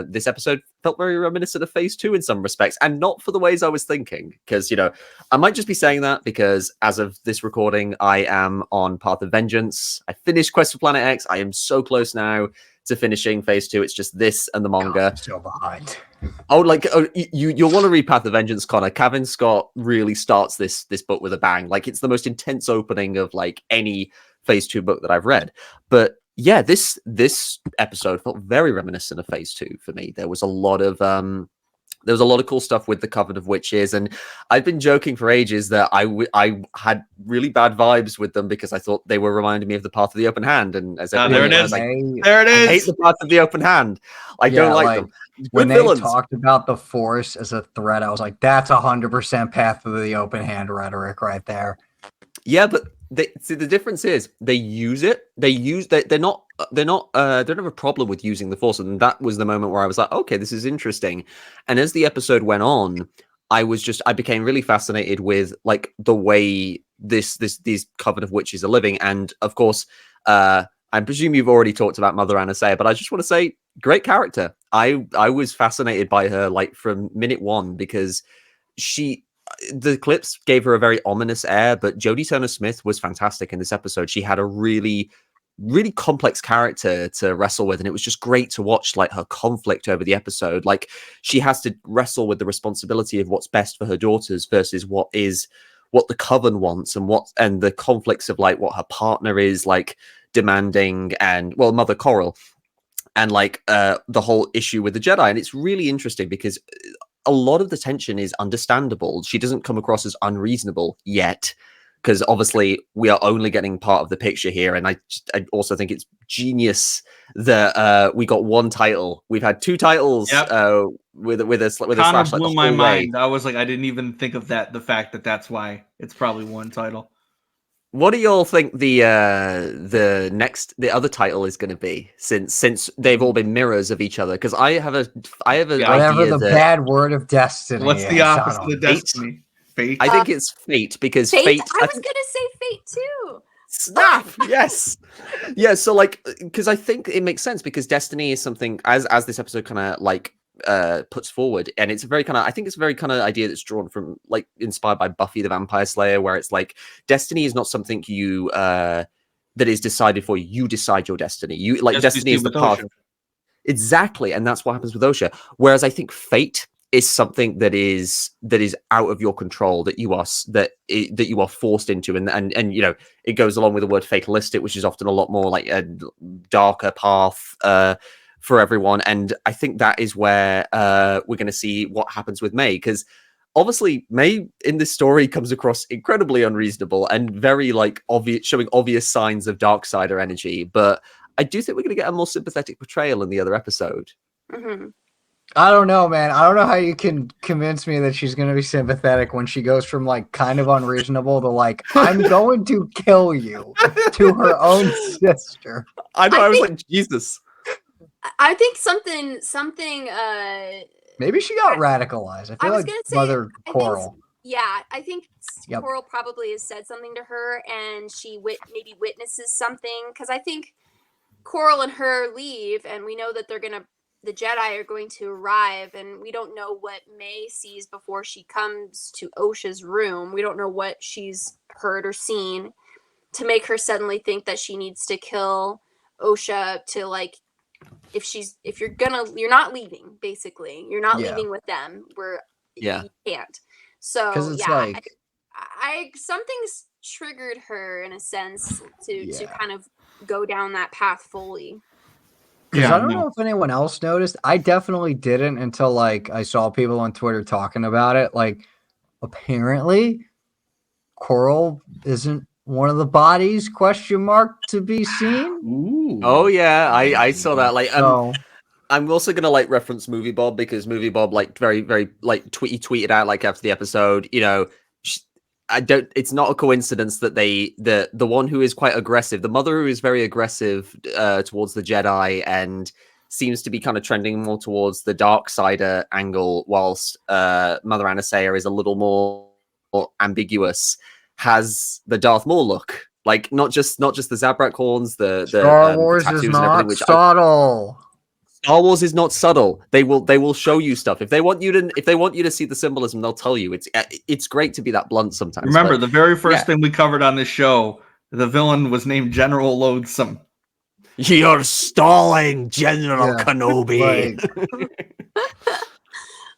Speaker 8: this episode felt very reminiscent of phase 2 in some respects, and not for the ways I was thinking. Because you know, I might just be saying that because as of this recording, I am on Path of Vengeance. I finished Quest for Planet X. I am so close now to finishing phase 2. It's just this and the manga.
Speaker 5: I'm still behind.
Speaker 8: You'll want to read Path of Vengeance, Connor. Cavan Scott really starts this book with a bang. Like it's the most intense opening of like any phase 2 book that I've read. But yeah, this episode felt very reminiscent of phase 2 for me. There was a lot of cool stuff with the Coven of Witches, and I've been joking for ages that I had really bad vibes with them because I thought they were reminding me of the Path of the Open Hand. And as
Speaker 2: there it is,
Speaker 8: there it is. I hate the Path of the Open Hand. I don't like them.
Speaker 5: When they talked about the Force as a threat, I was like, "That's 100% Path of the Open Hand rhetoric right there."
Speaker 8: Yeah, but the difference is they use it. They don't have a problem with using the Force, and that was the moment where I was like, okay, this is interesting. And as the episode went on, I became really fascinated with like the way these Coven of Witches are living. And of course, I presume you've already talked about Mother Anasea, but I just want to say, great character. I was fascinated by her like from minute 1 because the clips gave her a very ominous air, but Jodie Turner-Smith was fantastic in this episode. She had a really, really complex character to wrestle with, and it was just great to watch like her conflict over the episode. Like she has to wrestle with the responsibility of what's best for her daughters versus what the Coven wants, and the conflicts of like what her partner is like demanding, and well, Mother Coral, and like the whole issue with the Jedi. And it's really interesting because a lot of the tension is understandable. She doesn't come across as unreasonable yet, because obviously we are only getting part of the picture here. And I also think it's genius that we got 1 title. We've had 2 titles with a slash.
Speaker 2: Blew my mind. I was like, I didn't even think of that. The fact that that's why it's probably 1 title.
Speaker 8: What do y'all think the other title is going to be? Since they've all been mirrors of each other, because I have an
Speaker 5: whatever
Speaker 8: idea
Speaker 5: the bad word of destiny.
Speaker 2: What's the opposite of destiny? Fate.
Speaker 8: I think it's fate because
Speaker 4: fate. I was gonna say fate too.
Speaker 8: Snap! Yes, yeah. So like, because I think it makes sense because destiny is something as this episode kind of like puts forward, and it's a very kind of, I think it's a very kind of idea that's drawn from like inspired by Buffy the Vampire Slayer, where it's like destiny is not something you that is decided for you. You decide your destiny. You like destiny is the path. Exactly, and that's what happens with Osha. Whereas I think fate is something that is out of your control, that you are forced into, and you know, it goes along with the word fatalistic, which is often a lot more like a darker path for everyone. And I think that is where we're going to see what happens with Mae, because obviously Mae in this story comes across incredibly unreasonable and very like obvious, showing obvious signs of Darksider energy. But I do think we're going to get a more sympathetic portrayal in the other episode.
Speaker 4: Mm-hmm.
Speaker 5: I don't know, man. I don't know how you can convince me that she's going to be sympathetic when she goes from like kind of unreasonable to like, I'm going to kill you to her own sister.
Speaker 8: I know. I was like, Jesus.
Speaker 4: I think something.
Speaker 5: Maybe she got radicalized. I feel like Mother Coral.
Speaker 4: I think Coral probably has said something to her, and she maybe witnesses something, because I think Coral and her leave, and we know that the Jedi are going to arrive, and we don't know what Mae sees before she comes to Osha's room. We don't know what she's heard or seen to make her suddenly think that she needs to kill Osha to like, if you're not leaving, basically. You're not leaving with them. You can't. So
Speaker 5: it's like,
Speaker 4: I something's triggered her in a sense to kind of go down that path fully.
Speaker 5: Because I don't know if anyone else noticed. I definitely didn't until like I saw people on Twitter talking about it. Like, apparently, Coral isn't one of the bodies to be seen.
Speaker 2: Ooh.
Speaker 8: Oh yeah, I saw that. Like, I'm also gonna like reference Movie Bob, because Movie Bob like very like tweeted out like after the episode, you know, it's not a coincidence that the one who is quite aggressive, the mother who is very aggressive towards the Jedi and seems to be kind of trending more towards the Darksider angle, whilst Mother Anasea is a little more ambiguous, has the Darth Maul look. Like not just the Zabrak horns, the
Speaker 5: Star Wars
Speaker 8: tattoos
Speaker 5: is
Speaker 8: and
Speaker 5: not
Speaker 8: everything, which
Speaker 5: subtle.
Speaker 8: Star Wars is not subtle. They will show you stuff. If they want you to see the symbolism, they'll tell you. It's great to be that blunt sometimes.
Speaker 2: Remember, the very first thing we covered on this show, the villain was named General Loathsome.
Speaker 8: You're stalling, General Kenobi.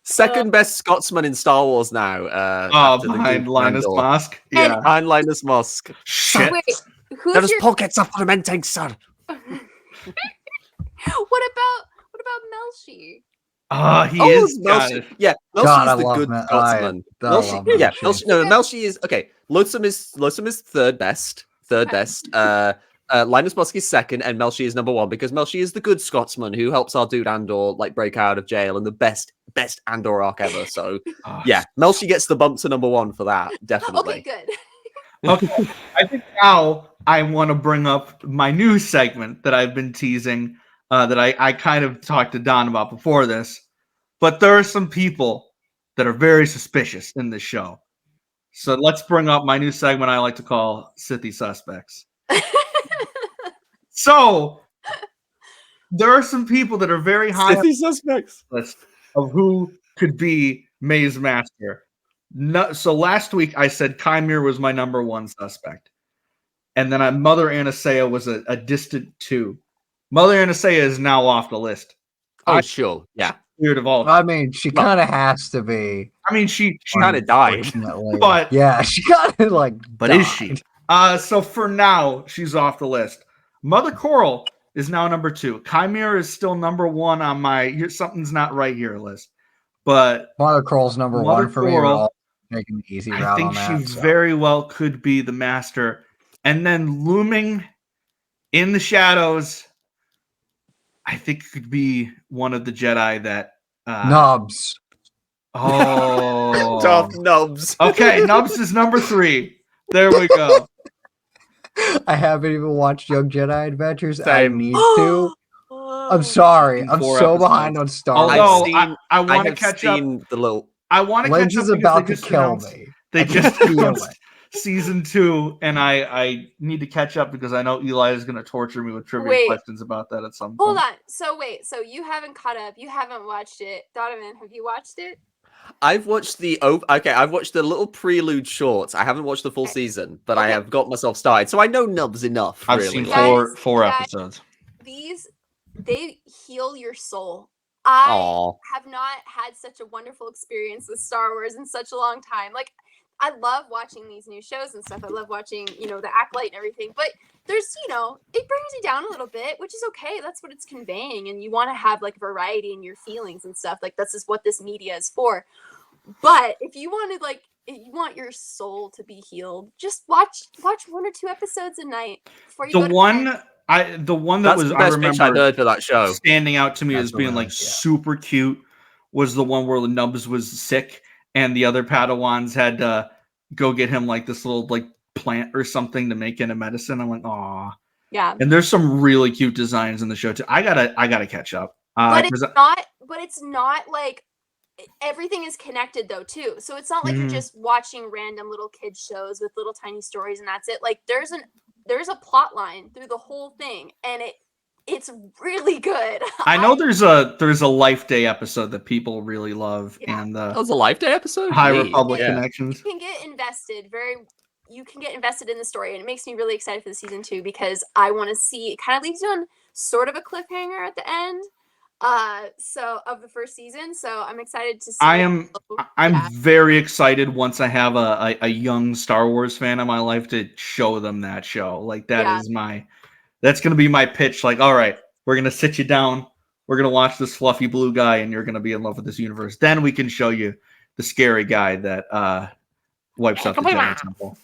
Speaker 8: Second best Scotsman in Star Wars now.
Speaker 2: Behind Linus Mosk. Yeah,
Speaker 8: behind Linus Mosk.
Speaker 2: Shit.
Speaker 4: Wait,
Speaker 8: There's pockets are fermenting, sir.
Speaker 4: What about Melshi?
Speaker 2: He is.
Speaker 8: Melshi. Yeah, Melshi is the good Scotsman. Melshi is okay. Loathsome is third best. Linus Mosk is second, and Melshi is number one, because Melshi is the good Scotsman who helps our dude Andor like break out of jail, and the best Andor arc ever. So Melshi gets the bump to number one for that, definitely.
Speaker 4: Okay, good.
Speaker 2: Okay, I think now I want to bring up my new segment that I've been teasing, that I kind of talked to Don about before this. But there are some people that are very suspicious in this show. So let's bring up my new segment I like to call Sithy Suspects. So there are some people that are very high
Speaker 8: Sithy suspects
Speaker 2: list of who could be Mae's master. So last week I said Chimera was my number one suspect, and then Mother Anasea was a distant two. Mother Anasea is now off the list.
Speaker 8: Sure, yeah.
Speaker 2: Weird of all.
Speaker 5: I mean, she kind of has to be.
Speaker 2: I mean, she
Speaker 8: kind of died,
Speaker 2: but
Speaker 5: yeah, she kind of like.
Speaker 2: But
Speaker 5: died.
Speaker 2: Is she? So for now, she's off the list. Mother Coral is now number two. Chimera is still number one on my something's not right here list. But
Speaker 5: Mother Coral's number one for me. Making the easy route
Speaker 2: I think
Speaker 5: on that,
Speaker 2: she very well could be the master. And then looming in the shadows, I think it could be one of the Jedi that
Speaker 5: Nubs.
Speaker 2: Oh,
Speaker 8: Darth Nubs.
Speaker 2: Okay, Nubs is number three. There we go.
Speaker 5: I haven't even watched Young Jedi Adventures.
Speaker 8: Same.
Speaker 5: I need to. I'm sorry. I'm so behind on Star Wars.
Speaker 2: I want to catch up. I want to catch up.
Speaker 5: Is about to kill me.
Speaker 2: They just announced season 2, and I need to catch up because I know Eli is going to torture me with trivia questions about that at some point.
Speaker 4: Hold on. So you haven't caught up. You haven't watched it. Donovan, have you watched it?
Speaker 8: I've watched I've watched the little prelude shorts. I haven't watched the full season, but I have got myself started, so I know Nubs enough.
Speaker 2: I've seen four episodes.
Speaker 4: They heal your soul. I have not had such a wonderful experience with Star Wars in such a long time. Like, I love watching these new shows and stuff. I love watching, the Acolyte and everything. But there's, it brings you down a little bit, which is okay. That's what it's conveying. And you want to have like variety in your feelings and stuff. Like this is what this media is for. But if you wanted if you want your soul to be healed, just watch 1 or 2 episodes a night before you go to bed.
Speaker 2: The one that
Speaker 8: That's
Speaker 2: was
Speaker 8: the best pitch I've heard for that show.
Speaker 2: Standing out to me as being super cute was the one where Nubs was sick and the other Padawans had to go get him like this little like plant or something to make into medicine. I'm like, aw.
Speaker 4: Yeah.
Speaker 2: And there's some really cute designs in the show too. I gotta catch up.
Speaker 4: But it's not like everything is connected though too. So it's not like you're just watching random little kids shows with little tiny stories and that's it. Like there's a plot line through the whole thing and it's really good.
Speaker 2: I know there's a Life Day episode that people really love and
Speaker 8: that was a Life Day episode?
Speaker 2: High Republic connections.
Speaker 4: You can get invested in the story and it makes me really excited for the season 2 because I want to see it kind of leaves you on sort of a cliffhanger at the end. So of the first season, so I'm excited to see.
Speaker 2: I'm very excited once I have a young Star Wars fan in my life to show them that show. Like that's gonna be my pitch. Like, all right, we're gonna sit you down, we're gonna watch this fluffy blue guy, and you're gonna be in love with this universe. Then we can show you the scary guy that wipes out the Jedi Temple.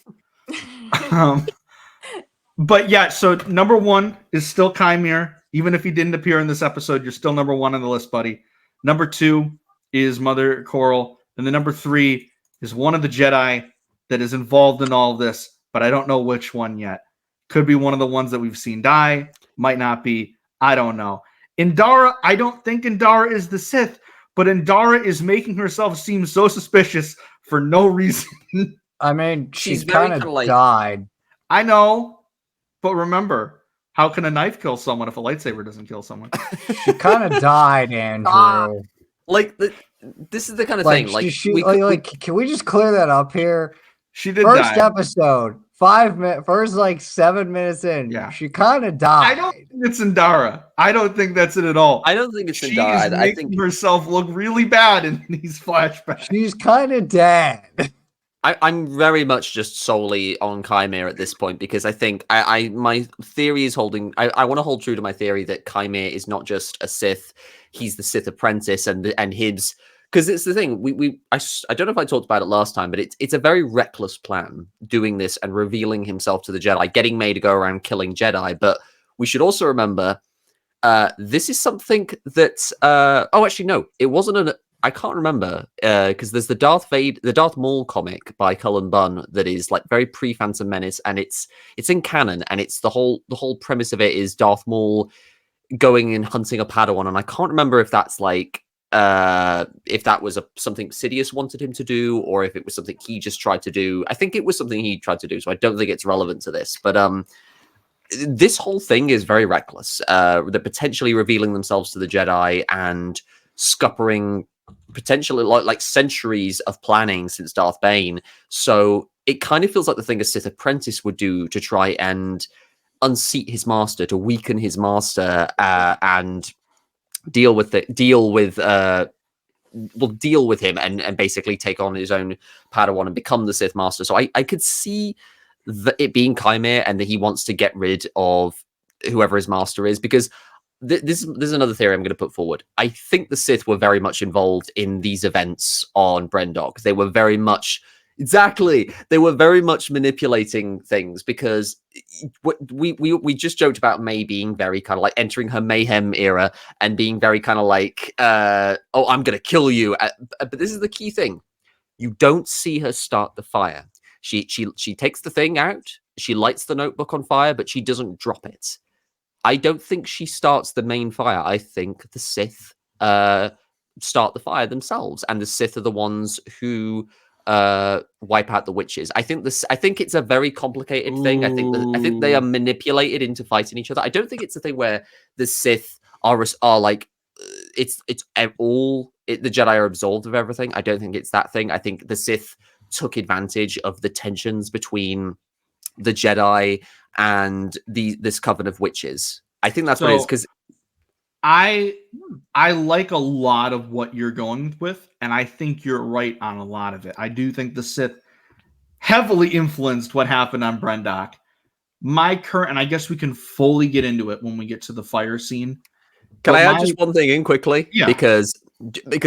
Speaker 2: But yeah, so number 1 is still Chimere. Even if he didn't appear in this episode, you're still number 1 on the list, buddy. Number 2 is Mother Coral. And the number 3 is one of the Jedi that is involved in all of this, but I don't know which one yet. Could be one of the ones that we've seen die. Might not be. I don't know. Indara, I don't think Indara is the Sith, but Indara is making herself seem so suspicious for no reason.
Speaker 5: I mean, she's kind of died.
Speaker 2: I know, but remember, how can a knife kill someone if a lightsaber doesn't kill someone?
Speaker 5: She kind of died, Andrew.
Speaker 8: This is the kind of thing.
Speaker 5: Can we just clear that up here?
Speaker 2: She did
Speaker 5: First
Speaker 2: die.
Speaker 5: episode, 5 minutes, first 7 minutes in. Yeah. She kind of died.
Speaker 2: I don't think it's Indara. I don't think that's it at all.
Speaker 8: I don't think it's Indara.
Speaker 2: She's making herself look really bad in these flashbacks.
Speaker 5: She's kind of dead.
Speaker 8: I'm very much just solely on Chimere at this point because I think my theory is holding. I want to hold true to my theory that Chimere is not just a Sith; he's the Sith apprentice, and his because it's the thing. I don't know if I talked about it last time, but it's a very reckless plan doing this and revealing himself to the Jedi, getting May to go around killing Jedi. But we should also remember this is something that. Oh, actually, no, it wasn't an. I can't remember because there's the Darth Maul comic by Cullen Bunn that is like very pre-Phantom Menace, and it's in canon, and it's the whole premise of it is Darth Maul going and hunting a Padawan, and I can't remember if that's like if that was something Sidious wanted him to do, or if it was something he just tried to do. I think it was something he tried to do, so I don't think it's relevant to this, but this whole thing is very reckless. They're potentially revealing themselves to the Jedi and scuppering potentially like centuries of planning since Darth Bane. So it kind of feels like the thing a Sith apprentice would do to try and unseat his master, to weaken his master, and deal with him and basically take on his own Padawan and become the Sith master. So I could see it being Chimere and that he wants to get rid of whoever his master is, because this is another theory I'm going to put forward. I think the Sith were very much involved in these events on Brendok. They were very much manipulating things, because we just joked about May being very kind of like entering her mayhem era and being very kind of like, oh, I'm going to kill you. But this is the key thing. You don't see her start the fire. She takes the thing out. She lights the notebook on fire, but she doesn't drop it. I don't think she starts the main fire. I think the Sith start the fire themselves, and the Sith are the ones who wipe out the witches. I think it's a very complicated thing. I think they are manipulated into fighting each other. I don't think it's a thing where the Sith are like the Jedi are absolved of everything. I don't think it's that thing. I think the Sith took advantage of the tensions between the Jedi and this Coven of Witches. I think that's what it is, because
Speaker 2: I like a lot of what you're going with, and I think you're right on a lot of it. I do think the Sith heavily influenced what happened on Brendok. My current, and I guess we can fully get into it when we get to the fire scene.
Speaker 8: Can I add just one thing in quickly?
Speaker 2: Yeah.
Speaker 8: Because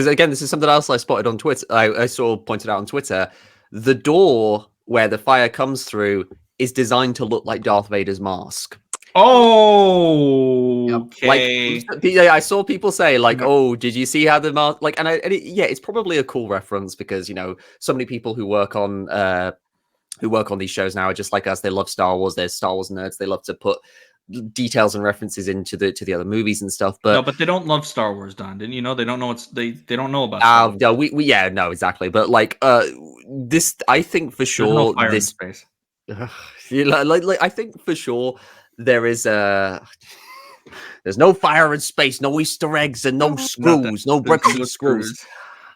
Speaker 8: again, this is something else I spotted on Twitter. I saw pointed out on Twitter. The door where the fire comes through is designed to look like Darth Vader's mask.
Speaker 2: Oh, okay.
Speaker 8: Like, I saw people say like, "Oh, did you see how the mask?" Like, yeah, it's probably a cool reference because so many people who work on these shows now are just like us. They love Star Wars. They're Star Wars nerds. They love to put details and references into the other movies and stuff. But
Speaker 2: no, but they don't love Star Wars, Don. Didn't you know? They don't know they don't know about Star Wars.
Speaker 8: No, no, exactly. But like, this, I think for sure,
Speaker 2: no fire in space.
Speaker 8: I think for sure there is there's no fire in space, no Easter eggs, and no screws, no bricks and screws.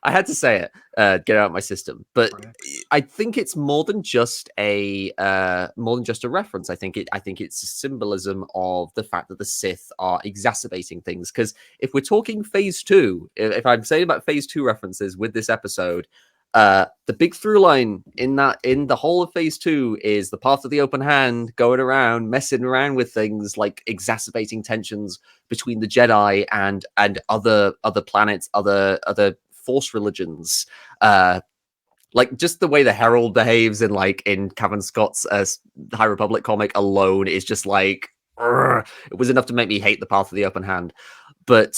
Speaker 8: I had to say it, get it out of my system. But I think it's more than just a reference. I think it's a symbolism of the fact that the Sith are exacerbating things. Because if we're talking Phase 2, if I'm saying about Phase 2 references with this episode, the big through line in the whole of Phase 2 is the path of the open hand, going around messing around with things, like exacerbating tensions between the Jedi and other planets, other Force religions. Like just the way the Herald behaves in Cavan Scott's High Republic comic alone is just like, it was enough to make me hate the path of the open hand. But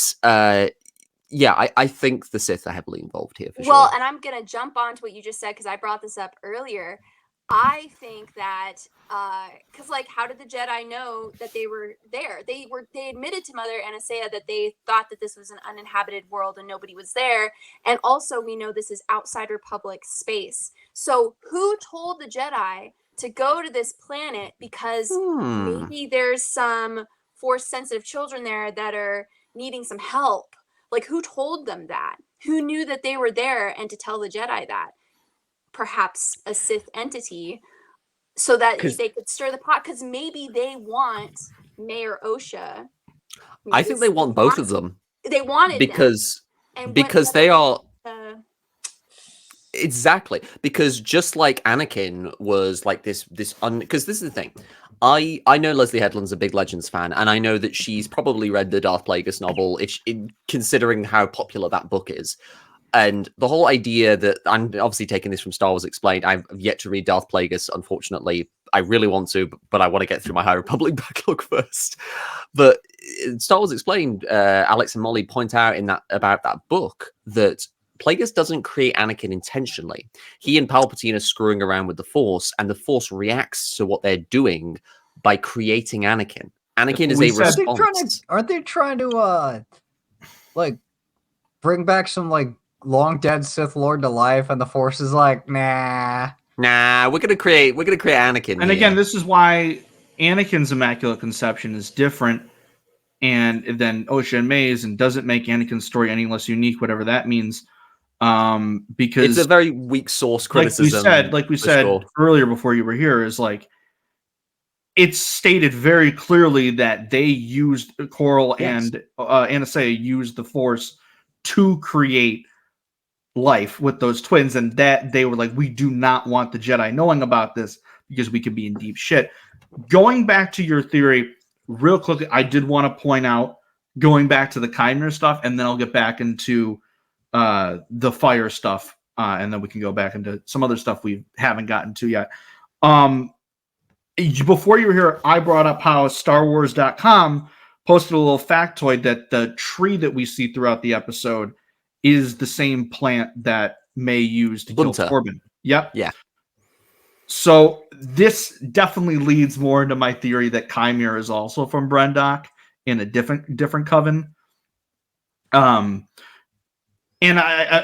Speaker 8: yeah, I think the Sith are heavily involved here for sure.
Speaker 4: Well, and I'm gonna jump on to what you just said because I brought this up earlier. I think that because like, how did the Jedi know that they were there? They admitted to Mother Anastasia that they thought that this was an uninhabited world and nobody was there. And also, we know this is outside Republic space. So who told the Jedi to go to this planet? Because maybe there's some Force sensitive children there that are needing some help. Like, who told them that? Who knew that they were there and to tell the Jedi that? Perhaps a Sith entity, so that they could stir the pot. Because maybe they want Mayor Osha.
Speaker 8: I think they want both of them.
Speaker 4: They wanted
Speaker 8: because they are exactly, because just like Anakin was like this because this is the thing. I know Leslie Headland's a big Legends fan, and I know that she's probably read the Darth Plagueis novel, considering how popular that book is. And the whole idea that I'm obviously taking this from Star Wars Explained. I've yet to read Darth Plagueis, unfortunately. I really want to, but I want to get through my High Republic backlog first. But Star Wars Explained, Alex and Molly point out about that book that Plagueis doesn't create Anakin intentionally. He and Palpatine are screwing around with the Force, and the Force reacts to what they're doing by creating Anakin. Anakin is a response.
Speaker 5: Aren't they trying to bring back some long dead Sith Lord to life, and the Force is like, nah,
Speaker 8: we're gonna create Anakin.
Speaker 2: And again, this is why Anakin's Immaculate Conception is different, and then Osha Mae's, and doesn't make Anakin's story any less unique, whatever that means. Because
Speaker 8: it's a very weak source criticism.
Speaker 2: Like we said earlier before you were here, is like, it's stated very clearly that they used Coral and Anastasia used the Force to create life with those twins, and that they were like, we do not want the Jedi knowing about this because we could be in deep shit. Going back to your theory real quickly, I did want to point out, going back to the Chimera stuff, and then I'll get back into the fire stuff, and then we can go back into some other stuff we haven't gotten to yet. Before you were here, I brought up how StarWars.com posted a little factoid that the tree that we see throughout the episode is the same plant that Mae used to kill Corbin. Yep.
Speaker 8: Yeah.
Speaker 2: So this definitely leads more into my theory that Chimera is also from Brendok in a different coven. And I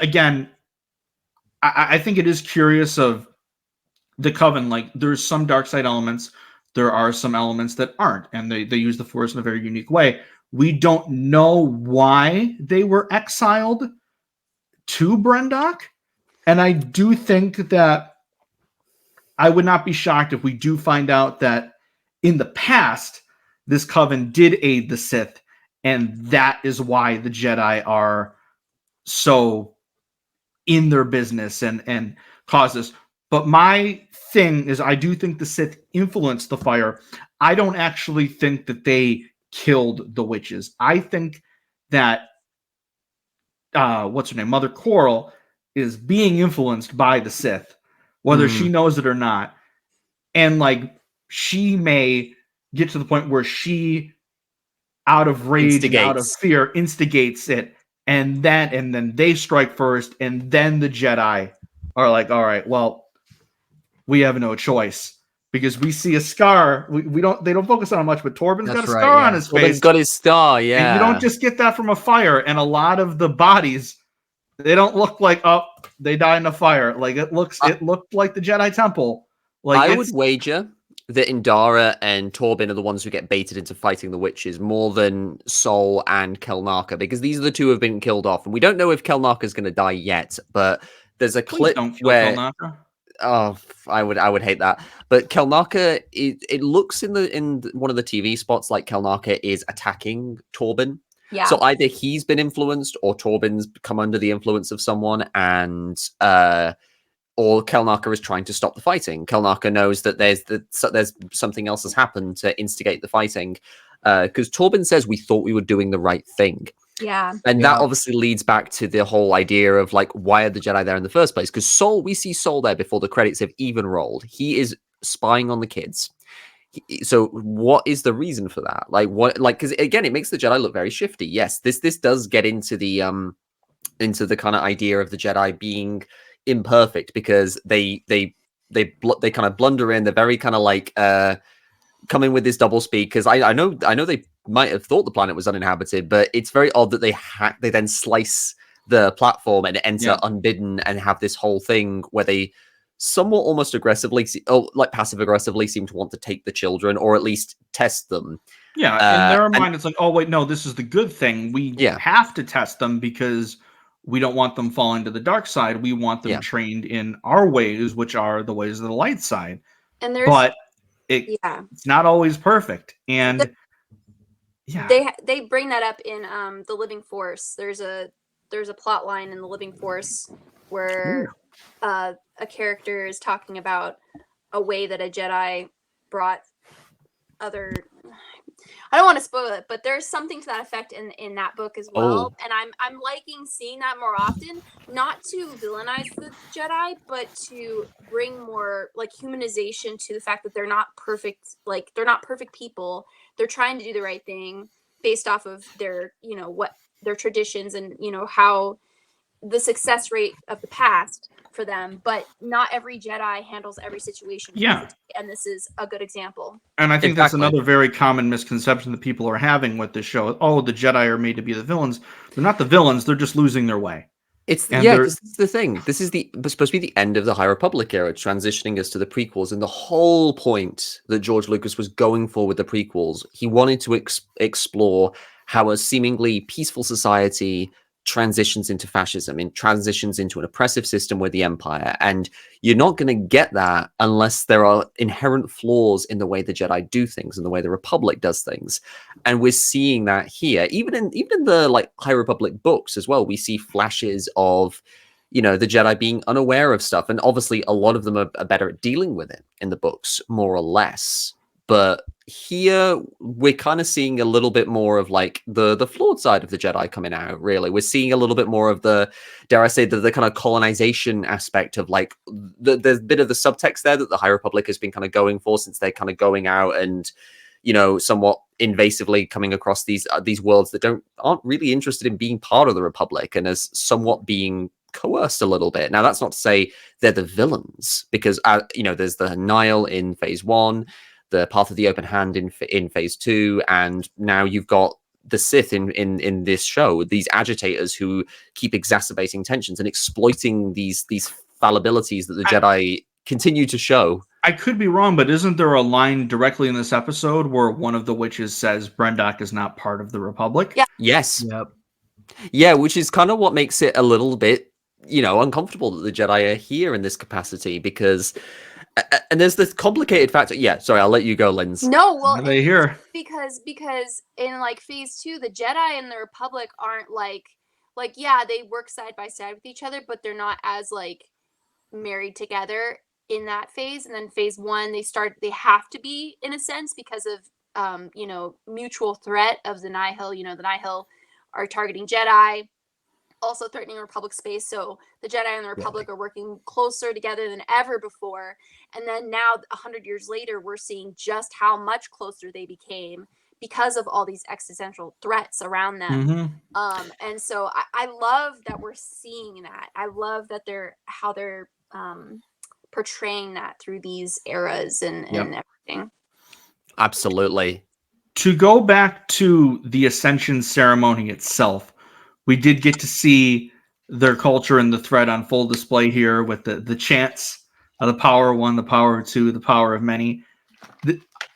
Speaker 2: think it is curious of the coven. Like, there's some dark side elements. There are some elements that aren't, and they use the Force in a very unique way. We don't know why they were exiled to Brendok, and I do think that I would not be shocked if we do find out that in the past this coven did aid the Sith, and that is why the Jedi are so in their business and cause this. But my thing is, I do think the Sith influenced the fire. I don't actually think that they killed the witches. I think that what's her name, Mother Coral, is being influenced by the Sith, whether she knows it or not. And like, she may get to the point where she, out of rage and out of fear, instigates it, and then they strike first, and then the Jedi are like, all right, well, we have no choice. Because we see a scar. They don't focus on it much, but Torben's got a scar on his face.
Speaker 8: Torben's got his scar, yeah.
Speaker 2: And you don't just get that from a fire. And a lot of the bodies, they don't look like, oh, they died in a fire. Like, it looked like the Jedi Temple. Like,
Speaker 8: I would wager that Indara and Torben are the ones who get baited into fighting the witches more than Sol and Kelnaka, because these are the two who have been killed off. And we don't know if Kelnaka's going to die yet, but there's a clip where... Kelnaka. Oh, I would hate that. But Kelnaka, it looks in one of the TV spots like Kelnaka is attacking Torben.
Speaker 4: Yeah.
Speaker 8: So either he's been influenced or Torben's come under the influence of someone, and or Kelnaka is trying to stop the fighting. Kelnaka knows that there's something else has happened to instigate the fighting. Because Torben says we thought we were doing the right thing.
Speaker 4: Yeah.
Speaker 8: And that obviously leads back to the whole idea of like, why are the Jedi there in the first place? Because we see Sol there before the credits have even rolled. He is spying on the kids. So what is the reason for that? Like, what, like, because again, it makes the Jedi look very shifty. Yes, this does get into the kind of idea of the Jedi being imperfect, because they kind of blunder in. They're very kind of like come in with this double speak, because I know they might have thought the planet was uninhabited, but it's very odd that they then slice the platform and enter unbidden and have this whole thing where they somewhat almost aggressively, like passive aggressively, seem to want to take the children or at least test them.
Speaker 2: Yeah, in their mind, it's like, oh wait, no, this is the good thing. We have to test them because we don't want them falling to the dark side. We want them trained in our ways, which are the ways of the light side.
Speaker 4: And
Speaker 2: it's not always perfect. And
Speaker 4: they bring that up in the Living Force. There's a plot line in the Living Force where a character is talking about a way that a Jedi brought other... I don't want to spoil it, but there's something to that effect in that book as well. And I'm liking seeing that more often, not to villainize the Jedi, but to bring more like humanization to the fact that they're not perfect. Like, they're not perfect people. They're trying to do the right thing based off of their, what their traditions and, how the success rate of the past for them, but not every Jedi handles every situation. And this is a good example.
Speaker 2: And I think that's another very common misconception that people are having with this show. Oh, the Jedi are made to be the villains. They're not the villains. They're just losing their way.
Speaker 8: This is the thing. This is supposed to be the end of the High Republic era, transitioning us to the prequels. And the whole point that George Lucas was going for with the prequels, he wanted to explore how a seemingly peaceful society transitions into fascism, and transitions into an oppressive system with the Empire. And you're not going to get that unless there are inherent flaws in the way the Jedi do things and the way the Republic does things. And we're seeing that here, even in the like High Republic books as well. We see flashes of, the Jedi being unaware of stuff, and obviously a lot of them are better at dealing with it in the books, more or less. But here we're kind of seeing a little bit more of like the flawed side of the Jedi coming out. Really, we're seeing a little bit more of the, dare I say, the kind of colonization aspect of like there's a bit of the subtext there that the High Republic has been kind of going for since they're kind of going out and somewhat invasively coming across these worlds that aren't really interested in being part of the Republic, and as somewhat being coerced a little bit. Now that's not to say they're the villains, because there's the Nihil in Phase 1. The Path of the Open Hand in Phase 2, and now you've got the Sith in this show, these agitators who keep exacerbating tensions and exploiting these fallibilities that the Jedi continue to show.
Speaker 2: I could be wrong, but isn't there a line directly in this episode where one of the witches says Brendok is not part of the Republic?
Speaker 4: Yeah.
Speaker 8: Yes. Yep. Yeah, which is kind of what makes it a little bit, uncomfortable that the Jedi are here in this capacity, because... And there's this complicated factor. Yeah, sorry, I'll let you go, Linds.
Speaker 4: No, well,
Speaker 2: they here
Speaker 4: because in like Phase 2, the Jedi and the Republic aren't like they work side by side with each other, but they're not as like married together. in that phase, and then phase 1 they have to be, in a sense, because of mutual threat of the Nihil. The Nihil are targeting Jedi, also threatening Republic space, so the Jedi and the Republic are working closer together than ever before. And then now 100 years later, we're seeing just how much closer they became because of all these existential threats around them. And so I love that we're seeing that. I love that they're portraying that through these eras and everything.
Speaker 8: Absolutely.
Speaker 3: To go back to the Ascension ceremony itself, we did get to see their culture and the threat on full display here with the chants of the power of one, the power of two, the power of many.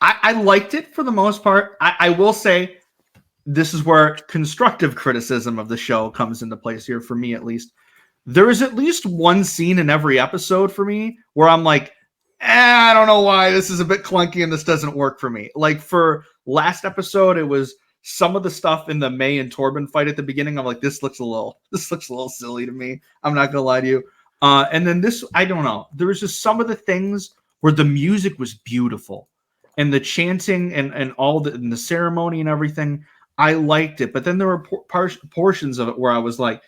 Speaker 3: I liked it for the most part. I will say this is where constructive criticism of the show comes into place here, for me at least. There is at least one scene in every episode for me where I'm like, I don't know why this is a bit clunky and this doesn't work for me. Like for last episode, it was some of the stuff in the Mae and Torben fight at the beginning. I'm like, this looks a little silly to me. I'm not gonna lie to you. And then this, I don't know. There was just some of the things where the music was beautiful and the chanting and all the ceremony and everything. I liked it, but then there were portions of it where I was like,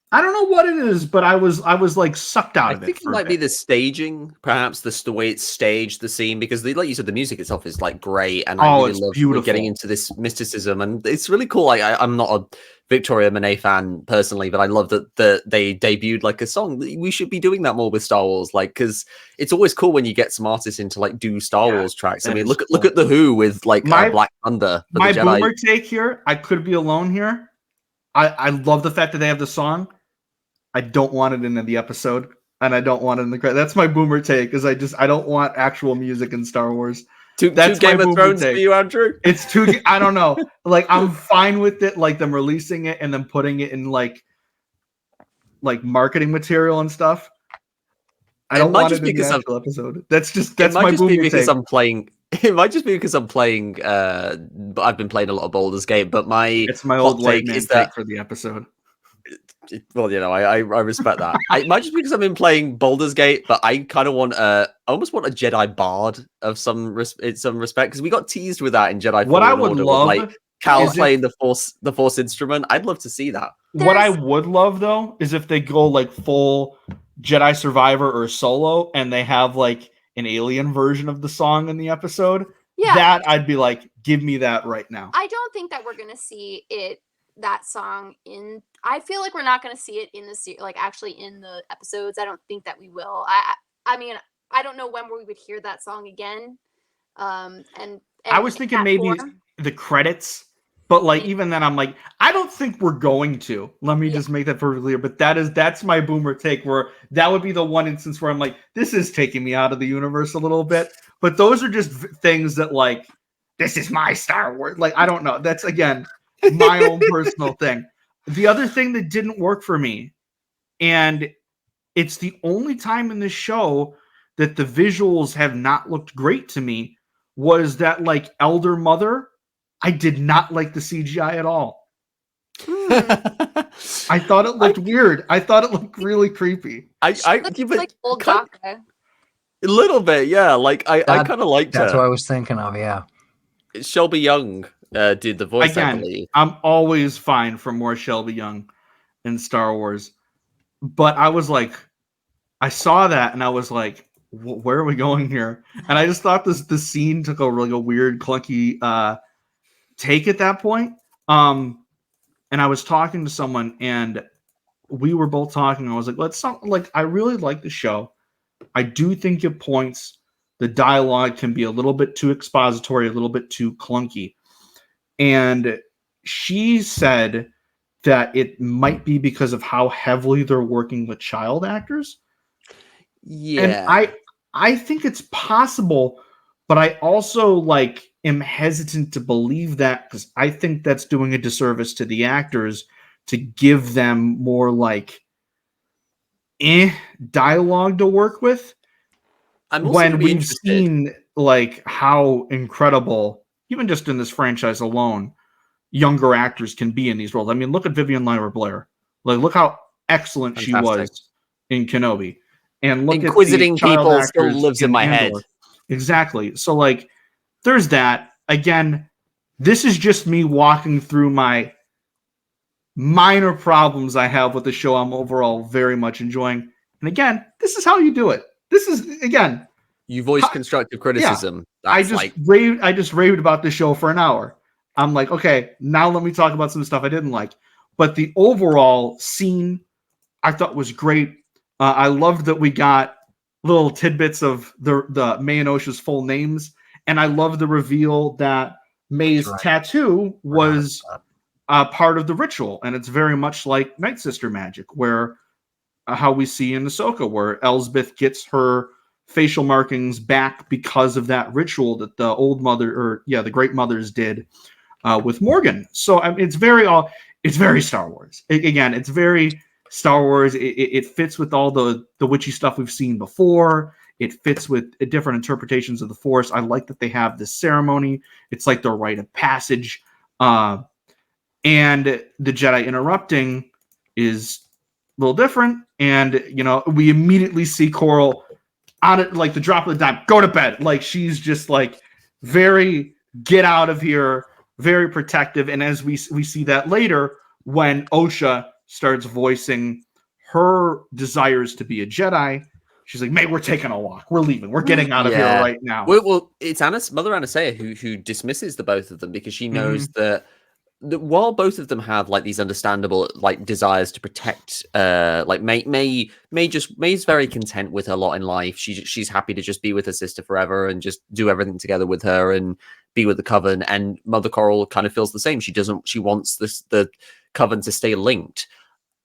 Speaker 3: I don't know what it is, but I was like sucked out of it.
Speaker 8: I think it might be the staging, perhaps the way it's staged, the scene, because like you said, the music itself is like great, and I really love
Speaker 3: beautiful.
Speaker 8: Getting into this mysticism, and it's really cool. I'm not a Victoria Monet fan personally, but I love that they debuted like a song. We should be doing that more with Star Wars, like, because it's always cool when you get some artists into like do Star Wars tracks. I mean, look at the Who with like Black Thunder.
Speaker 3: My boomer take here, I could be alone here. I love the fact that they have the song. I don't want it in the episode, and I don't want it in the credit. That's my boomer take, is I don't want actual music in Star Wars.
Speaker 8: That's Game of Thrones for you, Andrew?
Speaker 3: It's too, I don't know. Like, I'm fine with it, like them releasing it and then putting it in like marketing material and stuff. I don't want it in the actual episode. That's my boomer take.
Speaker 8: It might just be because I'm playing. But I've been playing a lot of Baldur's Gate. But it's
Speaker 3: my old white man take for the episode.
Speaker 8: Well, I respect that. It might just be because I've been playing Baldur's Gate, but I kind of I almost want a Jedi bard of some respect, because we got teased with that in Jedi.
Speaker 3: What I would love,
Speaker 8: like Cal playing the Force instrument. I'd love to see that.
Speaker 3: What I would love though is if they go like full Jedi Survivor or Solo, and they have like an alien version of the song in the episode. Yeah, that I'd be like, give me that right now.
Speaker 4: I don't think that we're gonna see that song in. I feel like we're not going to see it in the actually in the episodes. I don't think that we will. I mean, I don't know when we would hear that song again. And
Speaker 3: I was thinking maybe the credits, but like even then, I'm like, I don't think we're going to. Let me just make that perfectly clear. But that's my boomer take, where that would be the one instance where I'm like, this is taking me out of the universe a little bit. But those are just things that like, this is my Star Wars. Like, I don't know. That's again my own personal thing. The other thing that didn't work for me, and it's the only time in this show that the visuals have not looked great to me, was that like Elder Mother. I did not like the CGI at all. I thought it looked weird. I thought it looked really creepy.
Speaker 4: Like old Doctor.
Speaker 8: A little bit, yeah. Like I kind of liked
Speaker 5: That's what I was thinking of. Yeah,
Speaker 8: Shelby Young did the voice.
Speaker 3: Again,
Speaker 8: I believe.
Speaker 3: I'm always fine for more Shelby Young in Star Wars, but I was like, I saw that and I was like, where are we going here? And I just thought the scene took a weird, clunky take at that point. And I was talking to someone and we were both talking. I was like, I really like the show. I do think it points. The dialogue can be a little bit too expository, a little bit too clunky. And she said that it might be because of how heavily they're working with child actors.
Speaker 8: Yeah.
Speaker 3: And I think it's possible, but I also am hesitant to believe that, because I think that's doing a disservice to the actors to give them more dialogue to work with. When we've seen how incredible, even just in this franchise alone, younger actors can be in these roles. I mean, look at Vivian Lyra Blair. Look how excellent she was
Speaker 2: in Kenobi. And look
Speaker 8: Inquisiting
Speaker 2: at the child
Speaker 8: people still
Speaker 2: actors
Speaker 8: lives in my head.
Speaker 2: Andor. Exactly. So like
Speaker 8: Still lives in my head.
Speaker 2: Exactly. So like there's that. Again, this is just me walking through my minor problems I have with the show. I'm overall very much enjoying. And again, this is how you do it. This is again,
Speaker 8: You voice constructive criticism.
Speaker 2: I
Speaker 8: That's
Speaker 2: just raved about the show for an hour. I'm like, okay, now let me talk about some stuff I didn't like. But the overall scene I thought was great. I loved that we got little tidbits of the Mae and Osha's full names, and I love the reveal that Mae's tattoo was part of the ritual, and it's very much like Night Sister magic, where how we see in Ahsoka, where Elsbeth gets her facial markings back because of that ritual that the old mother, or the great mothers did with Morgan. So I mean, it's very Star Wars. It's very Star Wars. It fits with all the witchy stuff we've seen before. It fits with different interpretations of the Force. I like that they have this ceremony. It's like the rite of passage. And the Jedi interrupting is a little different. And, we immediately see Coral on it, like the drop of the dime, go to bed. Like she's just like very get out of here, very protective. And as we see that later when Osha starts voicing her desires to be a Jedi, she's like, "Mate, we're taking a walk. We're leaving. We're getting out of here right now."
Speaker 8: Well, it's Mother Anasea who dismisses the both of them because she knows that while both of them have like these understandable like desires to protect, like Mae's very content with her lot in life. She's happy to just be with her sister forever and just do everything together with her and be with the Coven. And Mother Coral kind of feels the same. She wants the Coven to stay linked.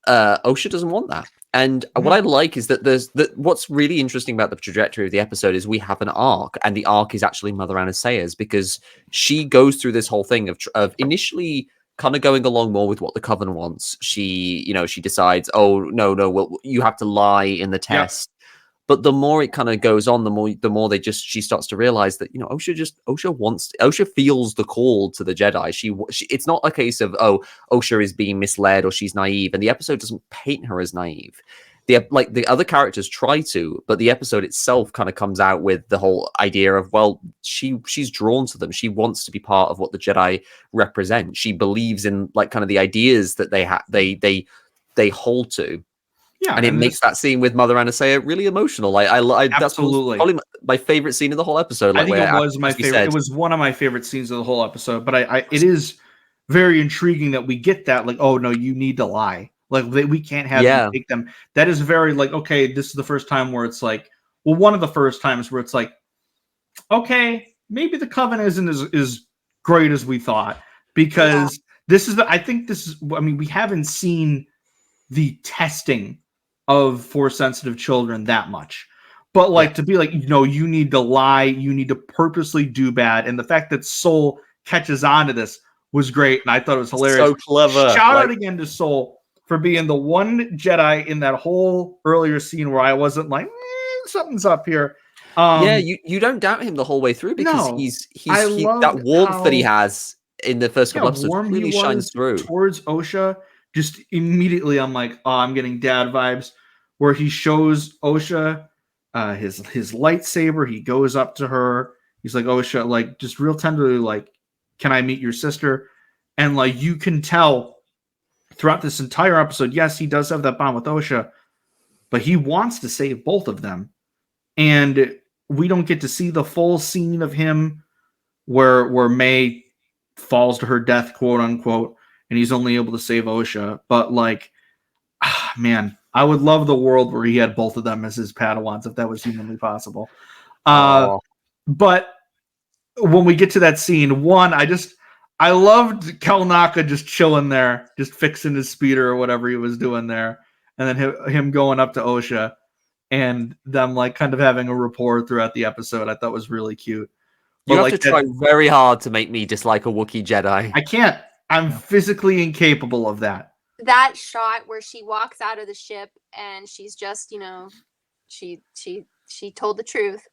Speaker 8: Osha doesn't want that. And what I like is that what's really interesting about the trajectory of the episode is we have an arc, and the arc is actually Mother Anasea's, because she goes through this whole thing of initially kind of going along more with what the Coven wants. She decides, oh no, well, you have to lie in the test. But the more it kind of goes on, the more she starts to realize that Osha feels the call to the Jedi. She it's not a case of Osha is being misled or she's naive, and the episode doesn't paint her as naive. The other characters try to, but the episode itself kind of comes out with the whole idea of, well, she's drawn to them. She wants to be part of what the Jedi represent. She believes in like kind of the ideas that they hold to. Yeah, and it makes that scene with Mother Anasea really emotional. I that's probably my favorite scene of the whole episode.
Speaker 2: I think it was my favorite. It was one of my favorite scenes of the whole episode. But it is very intriguing that we get that, like, oh no, you need to lie. Like we can't have you take them. That is very like, okay, this is the first time where it's like, well, one of the first times where it's like, okay, maybe the Coven isn't as great as we thought, because we haven't seen the testing of Force sensitive children that much, but like to be like, you need to lie, you need to purposely do bad, and the fact that Soul catches on to this was great, and I thought it was hilarious.
Speaker 8: So clever.
Speaker 2: Shout out again to Soul for being the one Jedi in that whole earlier scene where I wasn't like, something's up here.
Speaker 8: You don't doubt him the whole way through, because he's that warmth that he has in the first couple episodes really shines through
Speaker 2: towards Osha. Just immediately, I'm like, oh, I'm getting dad vibes. Where he shows Osha his lightsaber, he goes up to her. He's like, Osha, like just real tenderly, like, can I meet your sister? And like you can tell throughout this entire episode, yes, he does have that bond with Osha, but he wants to save both of them. And we don't get to see the full scene of him where Mae falls to her death, quote unquote, and he's only able to save Osha. But like, man, I would love the world where he had both of them as his Padawans if that was humanly possible. But when we get to that scene, I loved Kelnaka just chilling there, just fixing his speeder or whatever he was doing there, and then him going up to Osha and them like kind of having a rapport throughout the episode. I thought was really cute.
Speaker 8: You have to try very hard to make me dislike a Wookiee Jedi.
Speaker 2: I can't. I'm physically incapable of that.
Speaker 4: That shot where she walks out of the ship and she's just, she told the truth,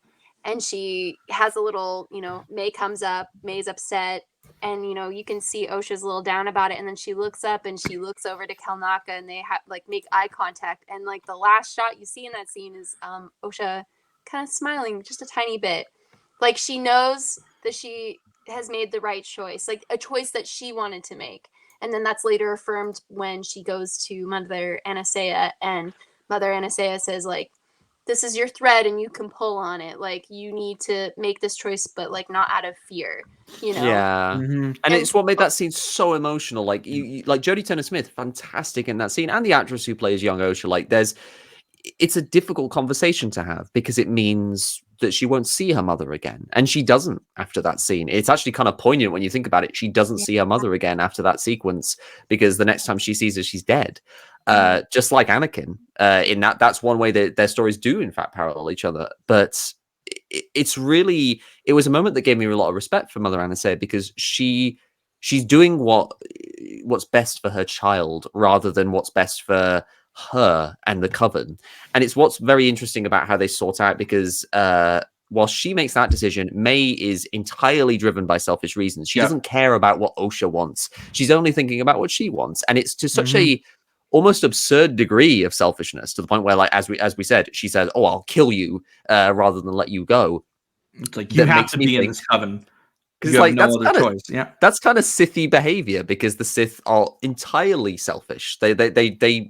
Speaker 4: and she has a little, Mae comes up, Mae's upset, and you can see Osha's a little down about it, and then she looks up and she looks over to Kelnaka, and they have make eye contact, and the last shot you see in that scene is Osha kind of smiling just a tiny bit, like she knows that she has made the right choice, like a choice that she wanted to make. And then that's later affirmed when she goes to Mother Anastasia, and Mother Anastasia says, this is your thread and you can pull on it. You need to make this choice, but not out of fear,
Speaker 8: Yeah.
Speaker 2: Mm-hmm.
Speaker 8: And it's what made that scene so emotional. Like Jodie Turner-Smith, fantastic in that scene, and the actress who plays young Osha. It's a difficult conversation to have because it means that she won't see her mother again, and she doesn't after that scene. It's actually kind of poignant when you think about it. She doesn't see her mother again after that sequence because the next time she sees her, she's dead. Just like Anakin. In that's one way that their stories do in fact parallel each other. But it was a moment that gave me a lot of respect for Mother Anastasia because she's doing what's best for her child rather than what's best for her and the Coven. And it's what's very interesting about how they sort out, because while she makes that decision, Mae is entirely driven by selfish reasons. She doesn't care about what Osha wants. She's only thinking about what she wants. And it's to such a almost absurd degree of selfishness, to the point where, as we said, she says, "Oh, I'll kill you," rather than let you go.
Speaker 3: It's like, you have to be in this Coven.
Speaker 8: Because no other choice. Yeah, that's kind of Sithy behavior, because the Sith are entirely selfish. They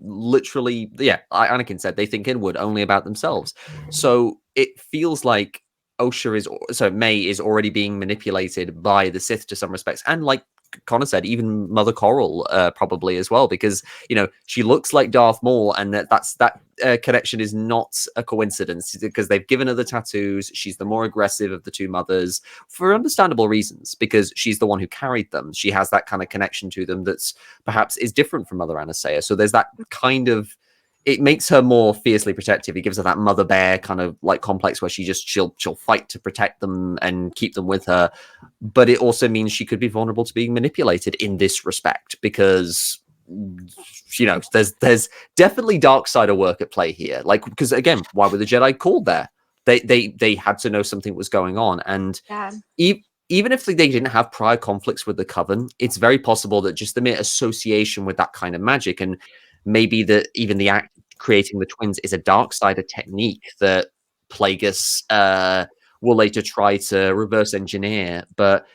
Speaker 8: literally, Anakin said they think inward, only about themselves. So it feels like Mae is already being manipulated by the Sith to some respects, and like Conor said, even Mother Coral probably as well, because she looks like Darth Maul, and that connection is not a coincidence, because they've given her the tattoos. She's the more aggressive of the two mothers for understandable reasons, because she's the one who carried them. She has that kind of connection to them that's perhaps is different from Mother Anastasia. So there's that kind of, it makes her more fiercely protective. It gives her that mother bear kind of complex where she'll fight to protect them and keep them with her. But it also means she could be vulnerable to being manipulated in this respect, because there's definitely dark side of work at play here. Because again, why were the Jedi called there? They had to know something was going on, and even if they didn't have prior conflicts with the Coven, it's very possible that just the mere association with that kind of magic, and maybe that even the act of creating the twins, is a dark side of technique that Plagueis will later try to reverse engineer. But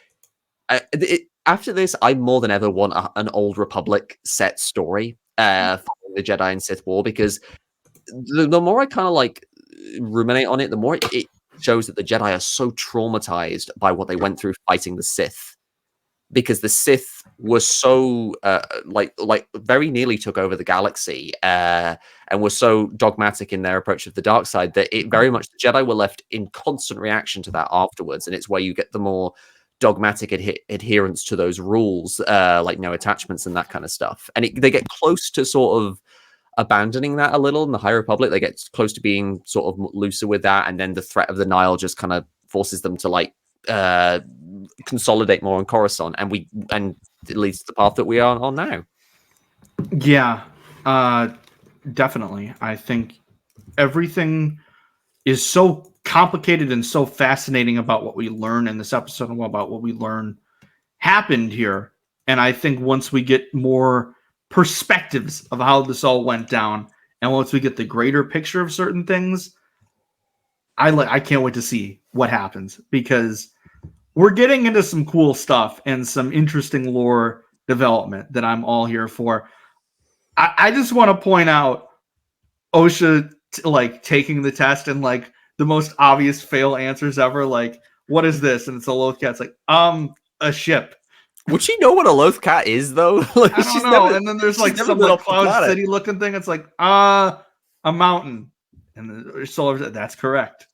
Speaker 8: after this, I more than ever want an Old Republic set story following the Jedi and Sith War, because the more I kind of ruminate on it, the more it shows that the Jedi are so traumatized by what they went through fighting the Sith. Because the Sith were so very nearly took over the galaxy and were so dogmatic in their approach of the dark side that it very much, the Jedi were left in constant reaction to that afterwards. And it's where you get the more dogmatic adherence to those rules, like no attachments and that kind of stuff. And they get close to sort of abandoning that a little in the High Republic. They get close to being sort of looser with that. And then the threat of the Nile just kind of forces them to consolidate more on Coruscant, and it leads to the path that we are on now.
Speaker 3: Yeah, definitely. I think everything is so complicated and so fascinating about what we learn in this episode and about what we learn happened here. And I think once we get more perspectives of how this all went down, and once we get the greater picture of certain things, I can't wait to see what happens, because we're getting into some cool stuff and some interesting lore development that I'm all here for. I just want to point out Osha taking the test and the most obvious fail answers ever. What is this? And it's a Lothcat. It's a ship.
Speaker 8: Would she know what a Lothcat is, though?
Speaker 3: I don't know. And then there's some Cloud City looking thing. It's a mountain. And the Solar, that's correct.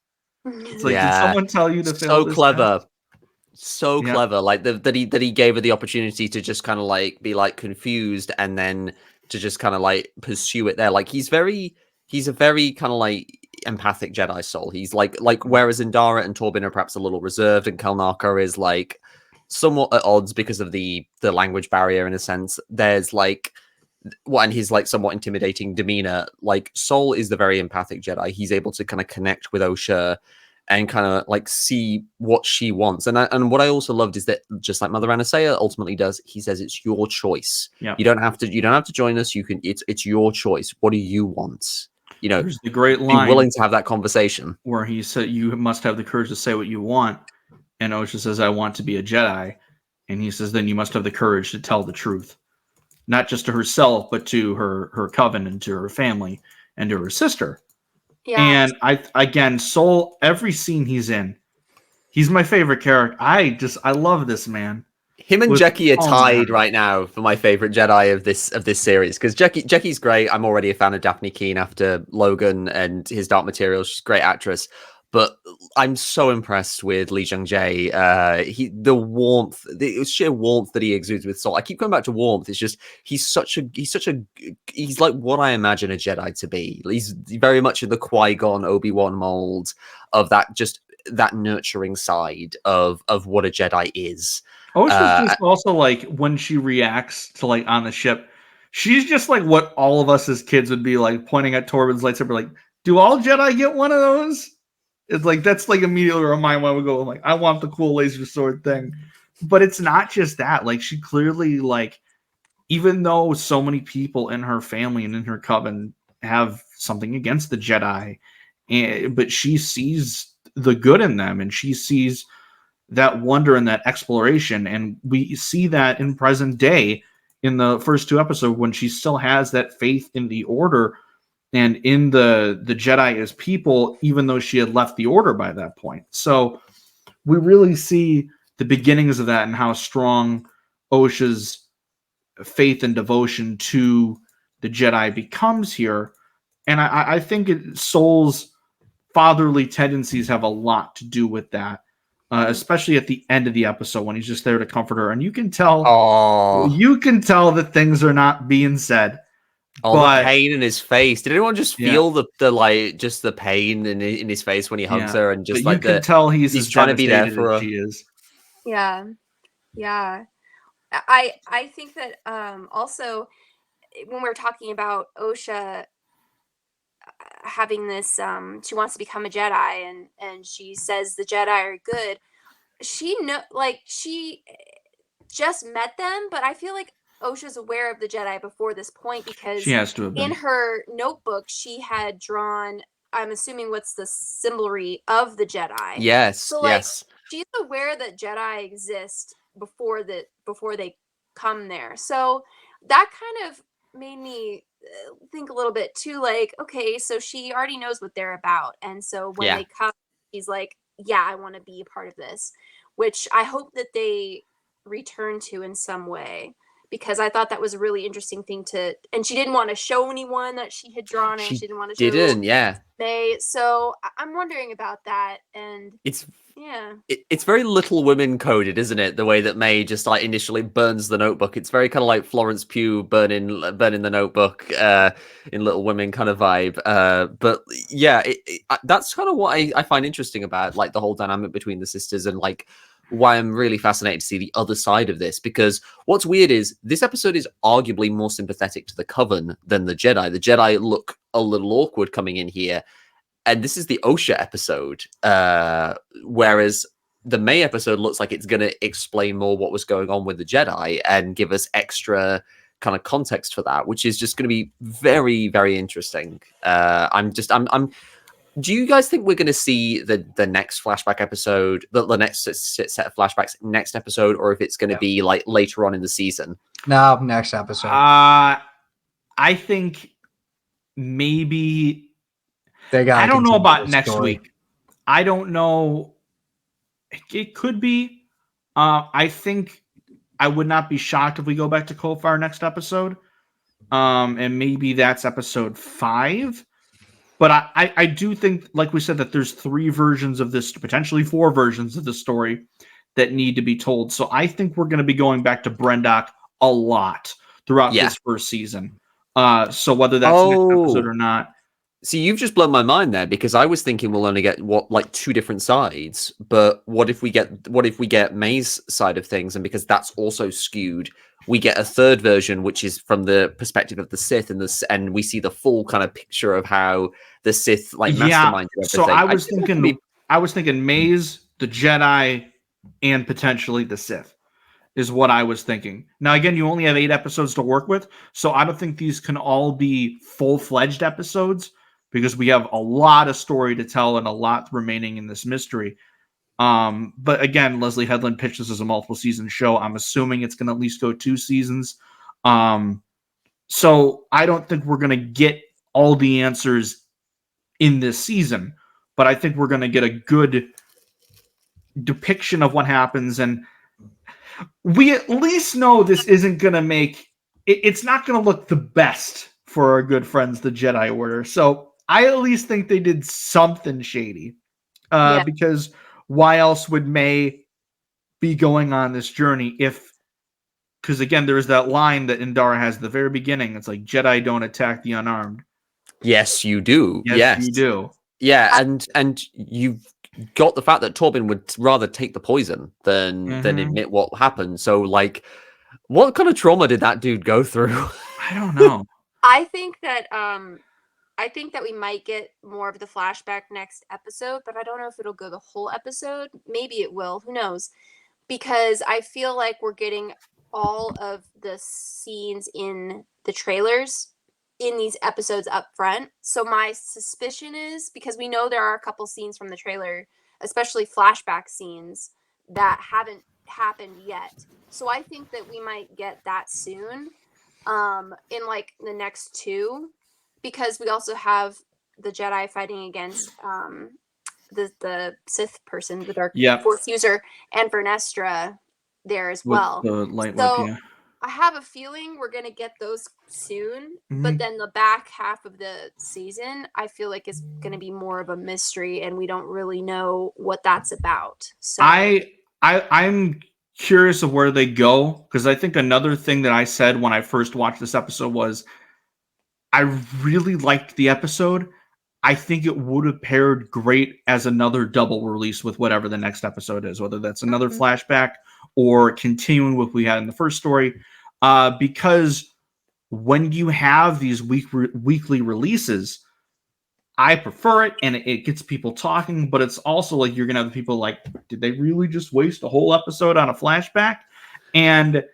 Speaker 3: It's did someone tell you to fail this
Speaker 8: clever?
Speaker 3: test?
Speaker 8: So clever, that he gave her the opportunity to just kind of be confused, and then to just kind of pursue it there. He's a very kind of empathic Jedi soul. He's whereas Indara and Torbin are perhaps a little reserved, and Kelnaka is somewhat at odds because of the language barrier in a sense. There's and his somewhat intimidating demeanor. Sol is the very empathic Jedi. He's able to kind of connect with Osha and kind of like see what she wants. And what I also loved is that, just like Mother Anasea ultimately does, he says it's your choice.
Speaker 2: Yeah.
Speaker 8: You don't have to join us. You can. It's your choice. What do you want?
Speaker 2: There's the great
Speaker 8: be
Speaker 2: line
Speaker 8: willing to have that conversation
Speaker 2: where he said, "You must have the courage to say what you want." And Osha says, "I want to be a Jedi." And he says, "Then you must have the courage to tell the truth, not just to herself, but to her coven and to her family and to her sister."
Speaker 4: Yeah.
Speaker 2: And Soul, every scene he's in, he's my favorite character. I love this man.
Speaker 8: Him and Jackie are
Speaker 2: all
Speaker 8: tied
Speaker 2: matter.
Speaker 8: right now for my favorite Jedi of this series, because Jackie's great. I'm already a fan of Daphne Keane after Logan and his Dark Materials. She's a great actress, but I'm so impressed with Lee Jung Jae. The warmth, the sheer warmth that he exudes with Soul. I keep going back to warmth. It's just he's like what I imagine a Jedi to be. He's very much in the Qui-Gon, Obi-Wan mold of that nurturing side of what a Jedi is.
Speaker 2: Osha's just also like when she reacts to like on the ship, she's just like what all of us as kids would be like, pointing at Torben's lightsaber, like, do all Jedi get one of those? It's like that's like immediately where my mind would go, like, I want the cool laser sword thing. But it's not just that. Like she clearly, like, even though so many people in her family and in her coven have something against the Jedi, but she sees the good in them, and she sees that wonder and that exploration. And we see that in present day in the first two episodes when she still has that faith in the Order and in the Jedi as people, even though she had left the Order by that point. So we really see the beginnings of that and how strong Osha's faith and devotion to the Jedi becomes here. And I think Soul's fatherly tendencies have a lot to do with that. Especially at the end of the episode when he's just there to comfort her, and you can tell that things are not being said.
Speaker 8: The pain in his face. Did anyone just feel the pain in his face when he hugs her, and just
Speaker 2: you can tell he's
Speaker 8: trying to be there for her.
Speaker 2: She is.
Speaker 4: Yeah. I think that also when we're talking about Osha having this she wants to become a Jedi, and she says the Jedi are good. She just met them, but I feel like Osha's aware of the Jedi before this point, because
Speaker 2: she has to have been.
Speaker 4: In her notebook she had drawn, I'm assuming, what's the symbolry of the Jedi.
Speaker 8: Yes.
Speaker 4: So
Speaker 8: yes.
Speaker 4: She's aware that Jedi exist before they come there. So that kind of made me think a little bit too, like, okay, so she already knows what they're about, and so when they come, she's like, yeah, I want to be a part of this, which I hope that they return to in some way, because I thought that was a really interesting thing and she didn't want to show anyone that she had drawn it. She didn't want to show May. So I'm wondering about that, and
Speaker 8: it's very Little Women coded, isn't it? The way that May just like initially burns the notebook. It's very kind of like Florence Pugh burning the notebook in Little Women kind of vibe. But yeah, that's kind of what I find interesting about like the whole dynamic between the sisters, and like why I'm really fascinated to see the other side of this. Because what's weird is this episode is arguably more sympathetic to the Coven than the Jedi. The Jedi look a little awkward coming in here. And this is the Osha episode, whereas the May episode looks like it's going to explain more what was going on with the Jedi and give us extra kind of context for that, which is just going to be very, very interesting. Do you guys think we're going to see the next flashback episode, the next set of flashbacks next episode, or if it's going to be like later on in the season?
Speaker 5: No, next episode.
Speaker 2: I think maybe.
Speaker 5: I
Speaker 2: don't know about next week. I don't know. It could be. I think I would not be shocked if we go back to Kofar next episode. And maybe that's episode 5. But I do think, like we said, that there's 3 versions of this, potentially 4 versions of the story that need to be told. So I think we're going to be going back to Brendok a lot throughout this first season. So whether that's next episode or not.
Speaker 8: See, you've just blown my mind there, because I was thinking we'll only get 2 different sides. But what if we get May's side of things, and because that's also skewed, we get a 3rd version, which is from the perspective of the Sith, and we see the full kind of picture of how the Sith mastermind everything.
Speaker 2: So I was thinking I was thinking Maze, the Jedi, and potentially the Sith is what I was thinking. Now, again, you only have 8 episodes to work with, so I don't think these can all be full-fledged episodes because we have a lot of story to tell and a lot remaining in this mystery. But again, Leslie Headland pitched this as a multiple season show. I'm assuming it's going to at least go 2 seasons. So I don't think we're going to get all the answers in this season, but I think we're going to get a good depiction of what happens. And we at least know this isn't going to make it's not going to look the best for our good friends, the Jedi Order. So I at least think they did something shady because why else would Mae be going on this journey because again, there's that line that Indara has at the very beginning. It's like, Jedi don't attack the unarmed.
Speaker 8: Yes, you do.
Speaker 2: Yes, you do.
Speaker 8: Yeah, and you've got the fact that Torben would rather take the poison than admit what happened. So, like, what kind of trauma did that dude go through?
Speaker 2: I don't know.
Speaker 4: I think that we might get more of the flashback next episode, but I don't know if it'll go the whole episode. Maybe it will. Who knows? Because I feel like we're getting all of the scenes in the trailers in these episodes up front. So my suspicion is, because we know there are a couple scenes from the trailer, especially flashback scenes, that haven't happened yet. So I think that we might get that soon, in like the next 2, because we also have the Jedi fighting against the Sith person with our Force user and Vernestra there as well.
Speaker 2: The light
Speaker 4: so
Speaker 2: whip,
Speaker 4: I have a feeling we're gonna get those soon, but then the back half of the season, I feel like is gonna be more of a mystery, and we don't really know what that's about. So
Speaker 2: I'm curious of where they go, because I think another thing that I said when I first watched this episode was I really liked the episode. I think it would have paired great as another double release with whatever the next episode is, whether that's another flashback or continuing with what we had in the first story. Because when you have these weekly releases, I prefer it, and it gets people talking, but it's also like you're going to have people like, did they really just waste a whole episode on a flashback? And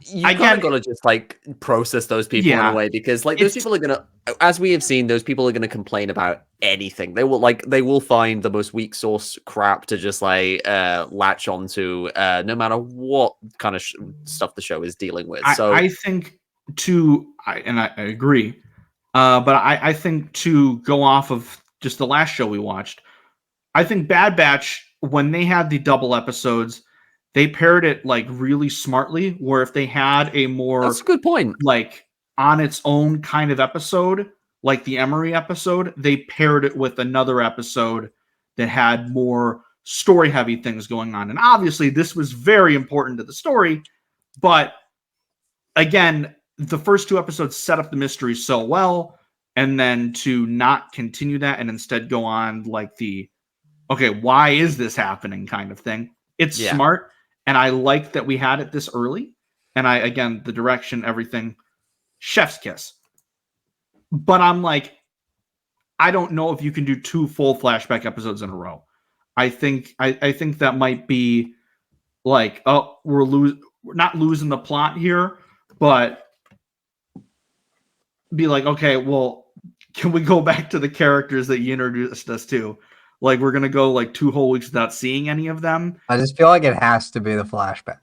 Speaker 8: you kind of got to just like process those people in a way, because like those people are gonna, as we have seen, those people are gonna complain about anything. They will find the most weak source crap to just like latch onto, no matter what kind of stuff the show is dealing with. So
Speaker 2: I think I agree, but I think to go off of just the last show we watched, I think Bad Batch, when they had the double episodes, they paired it like really smartly, where if they had a more,
Speaker 8: that's a good point,
Speaker 2: like on its own kind of episode, like the Emery episode, they paired it with another episode that had more story heavy things going on. And obviously this was very important to the story, but again, the first 2 episodes set up the mystery so well, and then to not continue that and instead go on like the, okay, why is this happening kind of thing. It's smart. And I like that we had it this early. And again, the direction, everything, chef's kiss. But I'm like, I don't know if you can do 2 full flashback episodes in a row. I think that might be like, oh, we're not losing the plot here, but be like, okay, well, can we go back to the characters that you introduced us to? Like, we're going to go like 2 whole weeks without seeing any of them.
Speaker 5: I just feel like it has to be the flashback.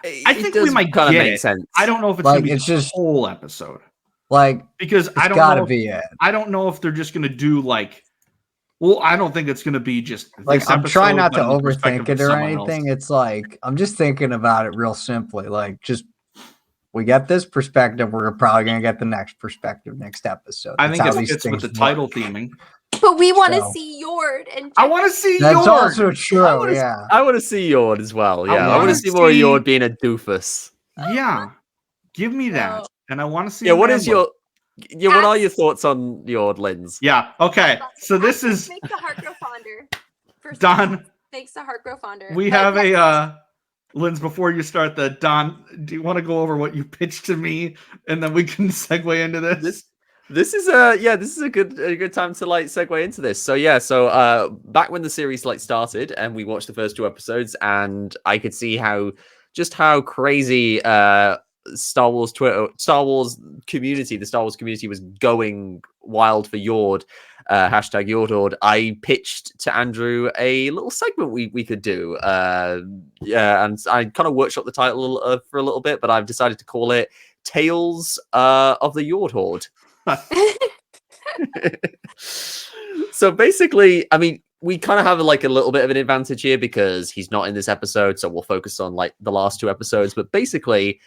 Speaker 2: I think we might kind of make sense. I don't know if it's
Speaker 5: like,
Speaker 2: going to be
Speaker 5: it's
Speaker 2: the
Speaker 5: just
Speaker 2: whole episode.
Speaker 5: Like,
Speaker 2: because I don't
Speaker 5: gotta
Speaker 2: know.
Speaker 5: Be it.
Speaker 2: I don't know if they're just going to do like, well, I don't think it's going to be just
Speaker 5: like, I'm trying not to overthink it or anything. It's like, I'm just thinking about it real simply. Like, just, we get this perspective, we're probably going to get the next perspective next episode.
Speaker 2: I think it fits with the title theming.
Speaker 4: But we want to see Yord, and
Speaker 2: I want to see
Speaker 5: That's
Speaker 2: Yord.
Speaker 5: also true. I
Speaker 8: want to see Yord as well. Yeah, I want to see more of Yord being a doofus.
Speaker 2: Yeah, give me that, and I want to see.
Speaker 8: Yeah, what is your? Yeah, what are your thoughts on Yord, Linds?
Speaker 2: Yeah. Okay. So this is.
Speaker 4: Makes the heart grow fonder.
Speaker 2: Don.
Speaker 4: Makes the heart grow fonder.
Speaker 2: We have a. Linds, before you start the Don, do you want to go over what you pitched to me, and then we can segue into this?
Speaker 8: This is a good time to like segue into this. So back when the series like started and we watched the first 2 episodes, and I could see how crazy Star Wars community was going wild for Yord, hashtag Yordord. I pitched to Andrew a little segment we could do. And I kind of workshopped the title for a little bit, but I've decided to call it Tales of the Yord Horde. So basically, I mean, we kind of have like a little bit of an advantage here because he's not in this episode, so we'll focus on like the last 2 episodes. But basically,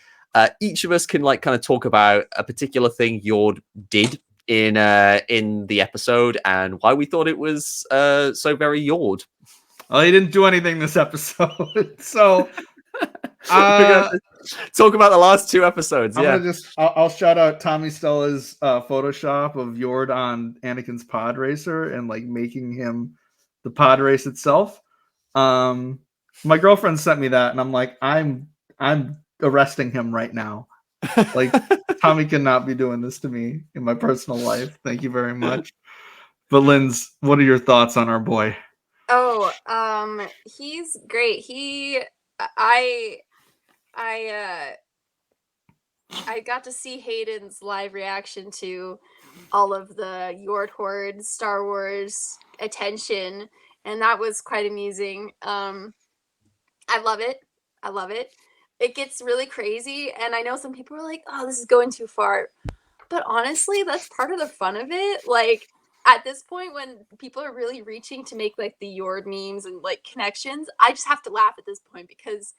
Speaker 8: each of us can like kind of talk about a particular thing Yord did in the episode and why we thought it was so very Yord.
Speaker 2: Well, he didn't do anything this episode, so
Speaker 8: talk about the last 2 episodes.
Speaker 2: I'll shout out Tommy Stella's Photoshop of Yord on Anakin's pod racer and like making him the pod race itself. My girlfriend sent me that, and I'm like, I'm arresting him right now. Like, Tommy cannot be doing this to me in my personal life. Thank you very much. But Linds, what are your thoughts on our boy?
Speaker 4: Oh, he's great. I got to see Hayden's live reaction to all of the Yord Horde Star Wars attention, and that was quite amusing. I love it. It gets really crazy, and I know some people are like, oh, this is going too far. But honestly, that's part of the fun of it. Like, at this point, when people are really reaching to make like the Yord memes and like connections, I just have to laugh at this point because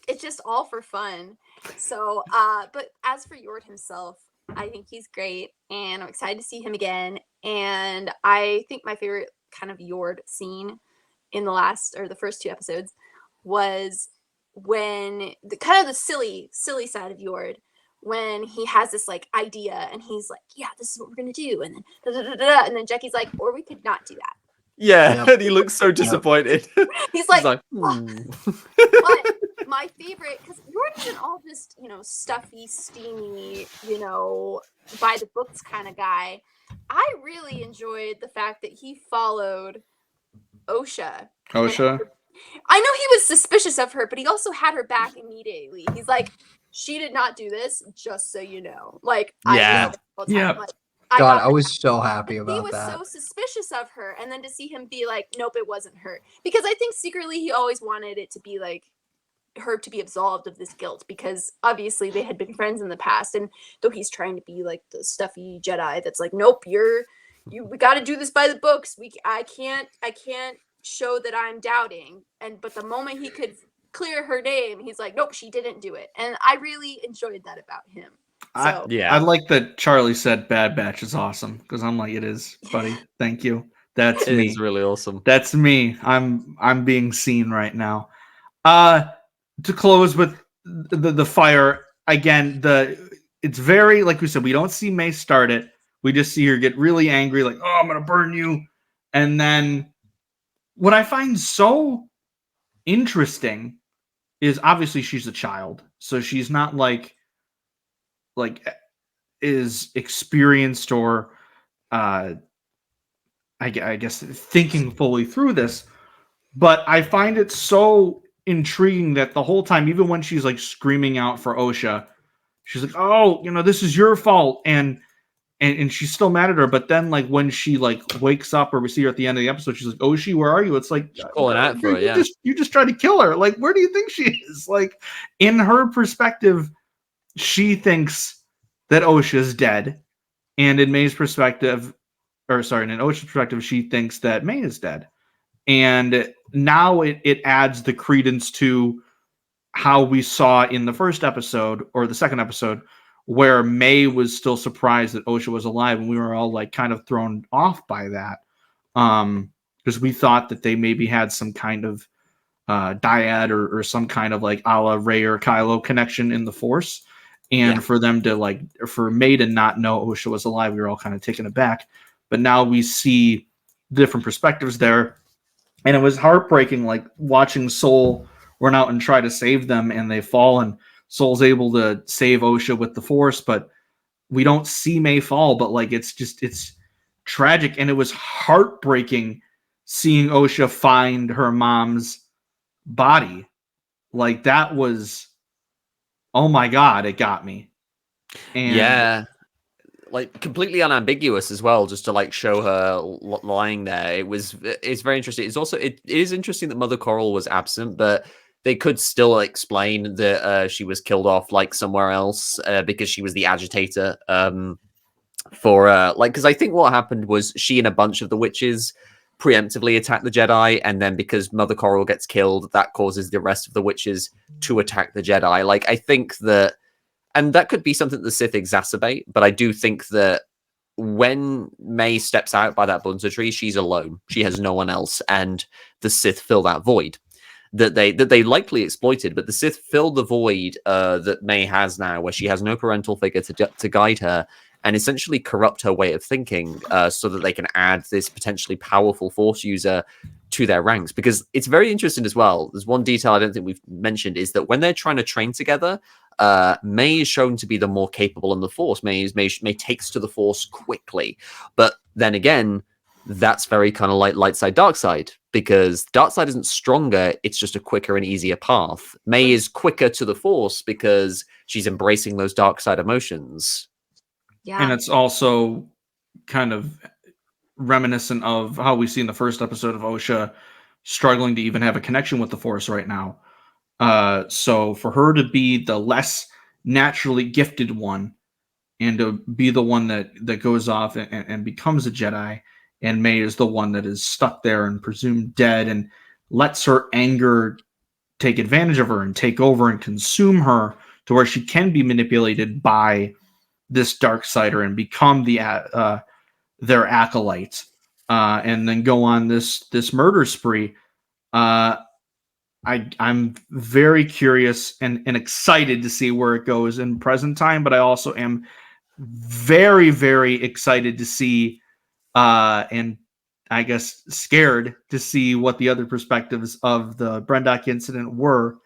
Speaker 4: it's just all for fun. So, but as for Yord himself, I think he's great, and I'm excited to see him again. And I think my favorite kind of Yord scene in the first 2 episodes was when the kind of the silly side of Yord, when he has this like idea and he's like, yeah, this is what we're gonna do, and then and then Jackie's like, or we could not do that.
Speaker 8: Yeah, and he looks so disappointed.
Speaker 4: He's like
Speaker 8: but
Speaker 4: my favorite, because Yord isn't all just, stuffy, steamy, by the books kind of guy. I really enjoyed the fact that he followed Osha. I know he was suspicious of her, but he also had her back immediately. He's like, she did not do this, just so you know. Like,
Speaker 8: yeah.
Speaker 5: I was so happy about that.
Speaker 4: He was so suspicious of her, and then to see him be like, nope, it wasn't her. Because I think secretly he always wanted it to be like her to be absolved of this guilt, because obviously they had been friends in the past, and though he's trying to be like the stuffy Jedi that's like, nope, we got to do this by the books. I can't show that I'm doubting. But the moment he could clear her name, he's like, nope, she didn't do it. And I really enjoyed that about him. So,
Speaker 2: I like that Charlie said Bad Batch is awesome, because I'm like, it is, buddy. Thank you. That's me.
Speaker 8: It's really awesome.
Speaker 2: That's me. I'm being seen right now. To close with the fire again, it's very, like we said, we don't see Mae start it. We just see her get really angry, like, oh, I'm gonna burn you. And then what I find so interesting is obviously she's a child, so she's not like is experienced or I guess thinking fully through this. But I find it so intriguing that the whole time, even when she's like screaming out for Osha, she's like, oh, this is your fault, and she's still mad at her. But then, like, when she like wakes up, or we see her at the end of the episode, she's like, Oshi, where are you? It's like,
Speaker 8: calling out for her.
Speaker 2: You just tried to kill her. Like, where do you think she is? Like, in her perspective, she thinks that Osha's dead, and in Mae's perspective, in Osha's perspective, she thinks that Mae is dead. And now it adds the credence to how we saw in the first episode, or the second episode, where Mae was still surprised that Osha was alive, and we were all like kind of thrown off by that, because we thought that they maybe had some kind of dyad or some kind of like a la Rey or Kylo connection in the Force, and for them to for Mae to not know Osha was alive, we were all kind of taken aback. But now we see different perspectives there. And it was heartbreaking, like watching Soul run out and try to save them, and they fall, and Soul's able to save Osha with the Force. But we don't see Mae fall, but like it's tragic, and it was heartbreaking seeing Osha find her mom's body. Like that was, oh my god, it got me. And
Speaker 8: yeah, like completely unambiguous as well, just to like show her lying there. It's very interesting. It's also it is interesting that Mother Coral was absent, but they could still explain that she was killed off like somewhere else because she was the agitator for like, because I think what happened was she and a bunch of the witches preemptively attack the Jedi, and then because Mother Coral gets killed, that causes the rest of the witches to attack the Jedi. Like I think that, and that could be something the Sith exacerbate, but I do think that when Mae steps out by that bunta tree, she's alone. She has no one else, and the Sith fill that void that they likely exploited. But the Sith fill the void that Mae has now, where she has no parental figure to guide her, and essentially corrupt her way of thinking, so that they can add this potentially powerful Force user to their ranks. Because it's very interesting as well. There's one detail I don't think we've mentioned, is that when they're trying to train together, Mae is shown to be the more capable in the Force. Mae takes to the Force quickly, but then again, that's very kind of like light side, dark side, because dark side isn't stronger; it's just a quicker and easier path. Mae is quicker to the Force because she's embracing those dark side emotions.
Speaker 4: Yeah.
Speaker 2: And it's also kind of reminiscent of how we see in the first episode of Osha struggling to even have a connection with the Force right now. So for her to be the less naturally gifted one and to be the one that goes off and becomes a Jedi, and Mae is the one that is stuck there and presumed dead and lets her anger take advantage of her and take over and consume her to where she can be manipulated by this dark sider and become their acolyte, and then go on this murder spree. I'm very curious and excited to see where it goes in present time, but I also am very, very excited to see and I guess scared to see what the other perspectives of the Brendok incident were,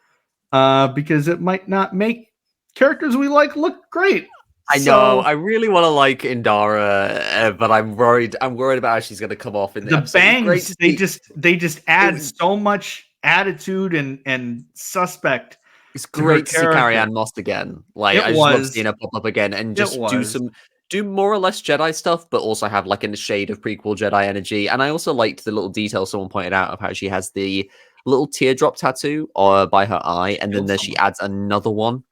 Speaker 2: because it might not make characters we like look great.
Speaker 8: I know. I really want to like Indara, but I'm worried. I'm worried about how she's going to come off in the episode.
Speaker 2: Bangs. They just add so much attitude and suspect.
Speaker 8: It's great to see Carrie Ann Moss again. Like I just love seeing her pop up again and just do more or less Jedi stuff, but also have like a shade of prequel Jedi energy. And I also liked the little detail someone pointed out of how she has the little teardrop tattoo by her eye, and then she adds another one.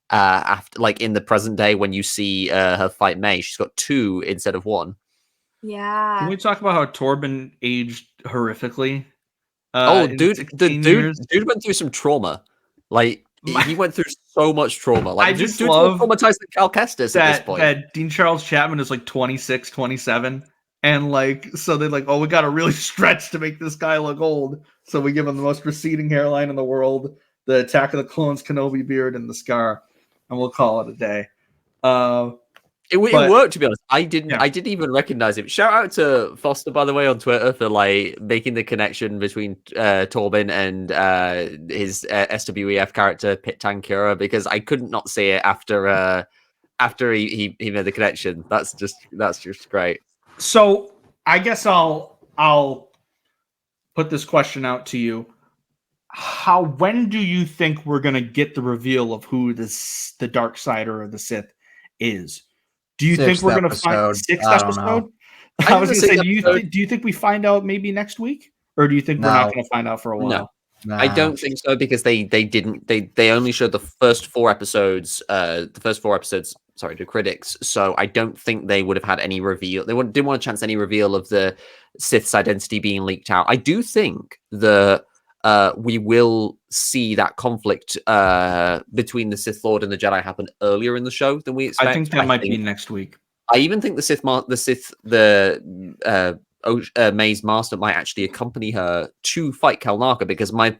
Speaker 8: After, like in the present day, when you see her fight Mae, she's got two instead of one.
Speaker 4: Yeah.
Speaker 2: Can we talk about how Torben aged horrifically?
Speaker 8: Dude went through some trauma. Like he went through so much trauma. Like
Speaker 2: I just
Speaker 8: love traumatized than Cal Kestis at this point.
Speaker 2: That Dean Charles Chapman is like 26, 27, and like so they're like, oh, we got to really stretch to make this guy look old. So we give him the most receding hairline in the world, the Attack of the Clones Kenobi beard, and the scar. And we'll call it a day.
Speaker 8: It worked, to be honest. I didn't even recognize him. Shout out to Foster, by the way, on Twitter for like making the connection between Torben and his SWEF character Pit Tankura, because I couldn't not see it after he made the connection. That's just great.
Speaker 2: So I guess I'll put this question out to you. When do you think we're gonna get the reveal of who the dark sider of the Sith is? Do you think we're gonna find sixth episode? I was gonna say, do you think we find out maybe next week, or do you think we're not gonna find out for a while?
Speaker 8: No. I don't think so, because they only showed the first four episodes. Sorry, to critics. So I don't think they would have had any reveal. They didn't want to chance any reveal of the Sith's identity being leaked out. I do think that we will see that conflict between the Sith Lord and the Jedi happen earlier in the show than we expect.
Speaker 2: I think that might be next week.
Speaker 8: I even think Mae's master might actually accompany her to fight Kelnaka, because my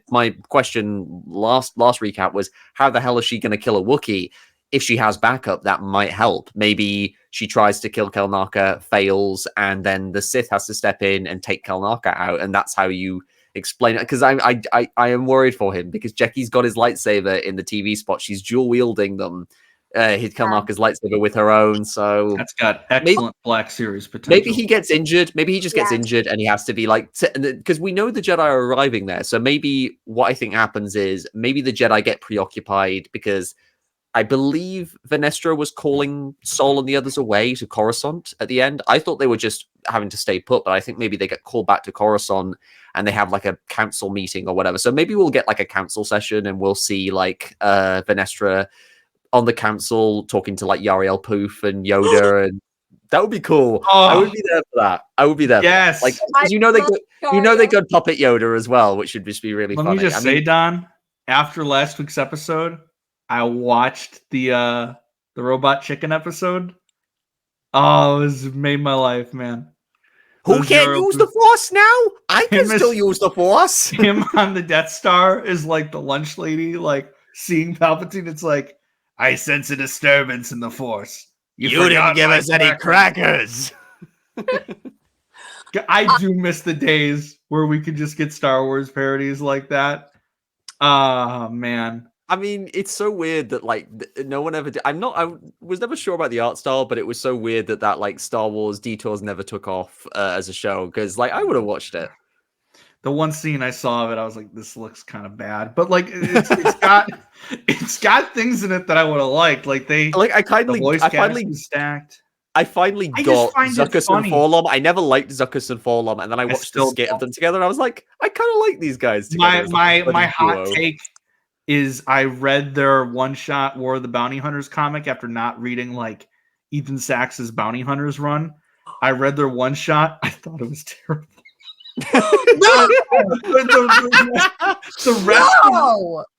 Speaker 8: question last recap was, how the hell is she going to kill a Wookiee? If she has backup, that might help. Maybe she tries to kill Kelnaka, fails, and then the Sith has to step in and take Kelnaka out, and that's how you explain it. Because I am worried for him, because Jekki's got his lightsaber in the TV spot. She's dual wielding them. He'd come off his lightsaber with her own. So
Speaker 3: that's got excellent Black Series potential.
Speaker 8: Maybe he gets injured. Maybe he just gets injured, and he has to be like, because we know the Jedi are arriving there. So maybe what I think happens is maybe the Jedi get preoccupied because I believe Venestra was calling Sol and the others away to Coruscant at the end. I thought they were just having to stay put, but I think maybe they get called back to Coruscant and they have like a council meeting or whatever. So maybe we'll get like a council session and we'll see like Venestra on the council talking to like Yariel Poof and Yoda, and that would be cool. I would be there for that. I would be there.
Speaker 3: Yes,
Speaker 8: for that. Like they could puppet Yoda as well, which should just be really funny.
Speaker 3: Let me just say, Don, after last week's episode, I watched the Robot Chicken episode. Oh, it made my life, man.
Speaker 8: Who can't use the Force now? I can still use the Force.
Speaker 3: Him on the Death Star is like the lunch lady, like seeing Palpatine. It's like, I sense a disturbance in the Force.
Speaker 8: You didn't give us any crackers.
Speaker 3: I do miss the days where we could just get Star Wars parodies like that. Oh, man.
Speaker 8: I mean, it's so weird that like no one ever did. I was never sure about the art style, but it was so weird that like Star Wars Detours never took off as a show, because like I would have watched it.
Speaker 3: The one scene I saw of it, I was like, this looks kind of bad, but like it's got things in it that I would have liked. Like I
Speaker 8: finally
Speaker 3: stacked.
Speaker 8: I finally got Zuckuss and Forlom. I never liked Zuckuss and Forlom, and then I watched the skit of them together, and I was like, I kind of like these guys together.
Speaker 3: My hot take is I read their one-shot War of the Bounty Hunters comic after not reading like Ethan Sachs's Bounty Hunters run. I read their one-shot. I thought it was terrible.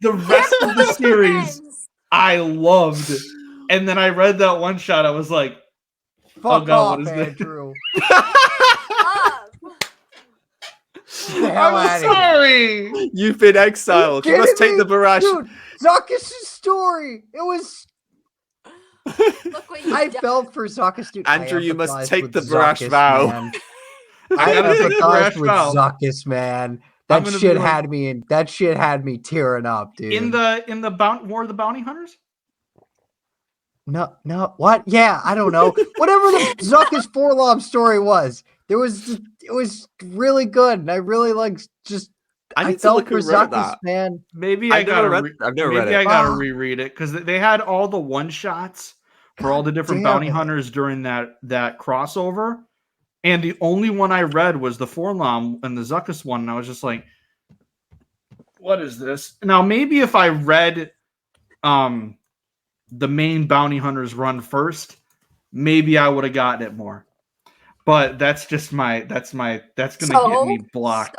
Speaker 3: The rest of the series I loved, and then I read that one shot. I was like,
Speaker 5: "Fuck off, Andrew."
Speaker 3: I'm sorry.
Speaker 8: You've been exiled. You must take the barrage.
Speaker 5: Dude, Zuckuss' story. It was. I felt for Zuckuss, dude.
Speaker 8: Andrew, you must take the barrage vow.
Speaker 5: Man. I empathized with Zuckuss, man. That shit had me tearing up, dude.
Speaker 3: In the War of the Bounty Hunters?
Speaker 5: No, what? Yeah, I don't know. Whatever the Zuckuss Forlom story was, it was really good, and I really I felt for Zuckuss, man.
Speaker 3: Maybe I gotta reread it, because they had all the one shots for all the different bounty hunters during that crossover. And the only one I read was the Forlom and the Zuckuss one, and I was just like, what is this? Now, maybe if I read the main bounty hunters run first, maybe I would have gotten it more. But that's gonna get me blocked.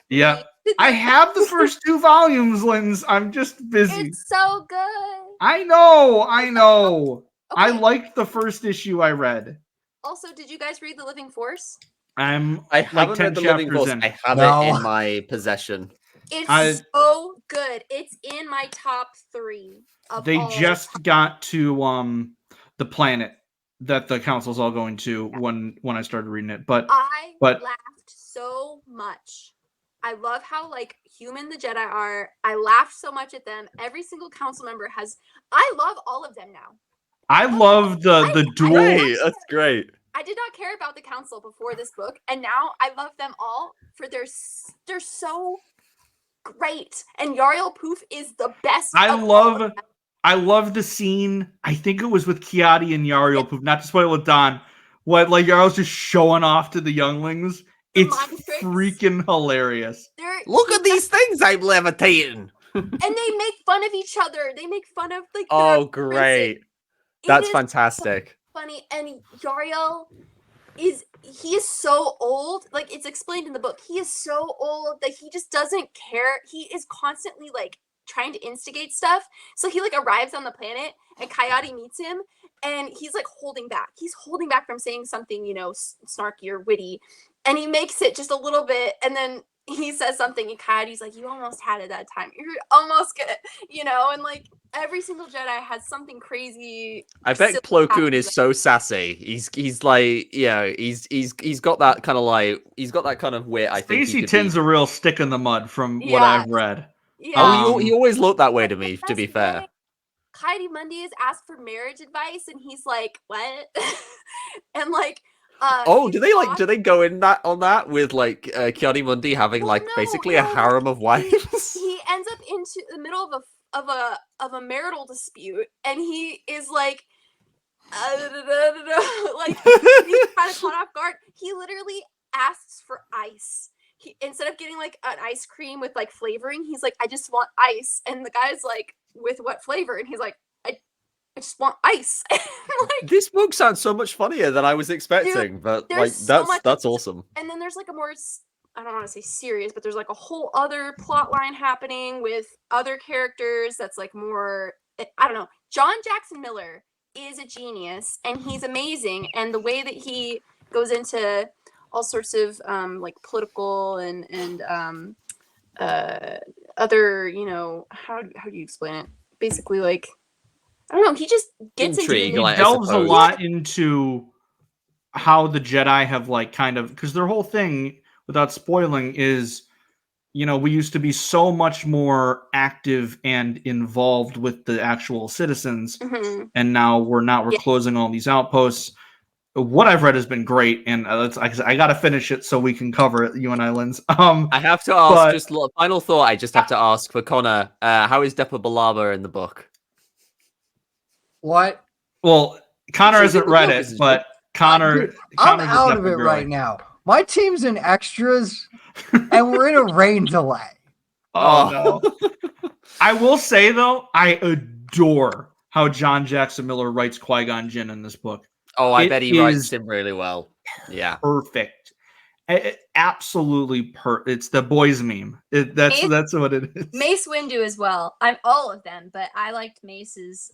Speaker 3: Yeah. I have the first 2 volumes, Linds. I'm just busy.
Speaker 4: It's so good.
Speaker 3: I know.
Speaker 4: Okay.
Speaker 3: I liked the first issue I read.
Speaker 4: Also, did you guys read The Living Force?
Speaker 8: I haven't read The Living Force. I have it in my possession.
Speaker 4: It's so good. It's in my top 3.
Speaker 3: They just got to the planet that the council's all going to when I started reading it. But
Speaker 4: I laughed so much. I love how like human the Jedi are. I laughed so much at them. Every single council member has. I love all of them now.
Speaker 3: I love the duel.
Speaker 8: That's great.
Speaker 4: I did not care about the council before this book, and now I love them all for they're so great. And Yariel Poof is the best.
Speaker 3: I love the scene. I think it was with Kiadi and Yariel Poof. Not to spoil it, Don. What like Yariel's just showing off to the younglings. It's freaking hilarious.
Speaker 8: Look at these things I'm levitating.
Speaker 4: And they make fun of each other. They make fun of like.
Speaker 8: Oh, great! That's fantastic.
Speaker 4: So funny, and Yariel is so old. Like it's explained in the book. He is so old that he just doesn't care. He is constantly like trying to instigate stuff. So he like arrives on the planet, and Coyote meets him, and he's like holding back. He's holding back from saying something, snarky or witty. And he makes it just a little bit, and then he says something, and Coyote's like, you almost had it that time. You're almost good, and like every single Jedi has something crazy.
Speaker 8: I bet Plo Koon is so sassy. He's like, he's got that kind of wit. I think
Speaker 3: Stacey Tin's a real stick in the mud from what I've read.
Speaker 4: Yeah.
Speaker 8: He always looked that way to me, to be fair.
Speaker 4: Ki-Adi-Mundi is asked for marriage advice, and he's like, "What?" And like,
Speaker 8: do they go in that on that with like Ki-Adi-Mundi having basically a harem of wives?
Speaker 4: He ends up into the middle of a marital dispute, and he is like, like he's kind of caught off guard. He literally asks for ice. He, instead of getting like an ice cream with like flavoring, he's like, I just want ice. And the guy's like, with what flavor? And he's like, I just want ice. Like,
Speaker 8: this book sounds so much funnier than I was expecting,
Speaker 4: dude,
Speaker 8: but like that's awesome.
Speaker 4: And then there's like a more, I don't want to say serious, but there's like a whole other plot line happening with other characters that's like more, I don't know. John Jackson Miller is a genius, and he's amazing, and the way that he goes into all sorts of like political and other, you know, how do you explain it? Basically, like, I don't know, he just gets
Speaker 2: intrigue. He delves a lot into how the Jedi have like kind of, because their whole thing, without spoiling, is, you know, we used to be so much more active and involved with the actual citizens, and now we're closing all these outposts. What I've read has been great, and I got to finish it so we can cover it, you and I, Linds.
Speaker 8: I have to ask, just final thought. I just have to ask for Conor. How is Depa Billaba in the book?
Speaker 5: What?
Speaker 2: Well, Conor hasn't read it, but Conor,
Speaker 5: I'm out of it right now. My team's in extras, and we're in a rain delay.
Speaker 2: Oh no! I will say though, I adore how John Jackson Miller writes Qui-Gon Jinn in this book.
Speaker 8: Oh, I bet he writes him really well. Yeah,
Speaker 2: perfect. Absolutely It's the boys meme. That's what it is.
Speaker 4: Mace Windu as well. I'm all of them, but I liked Mace's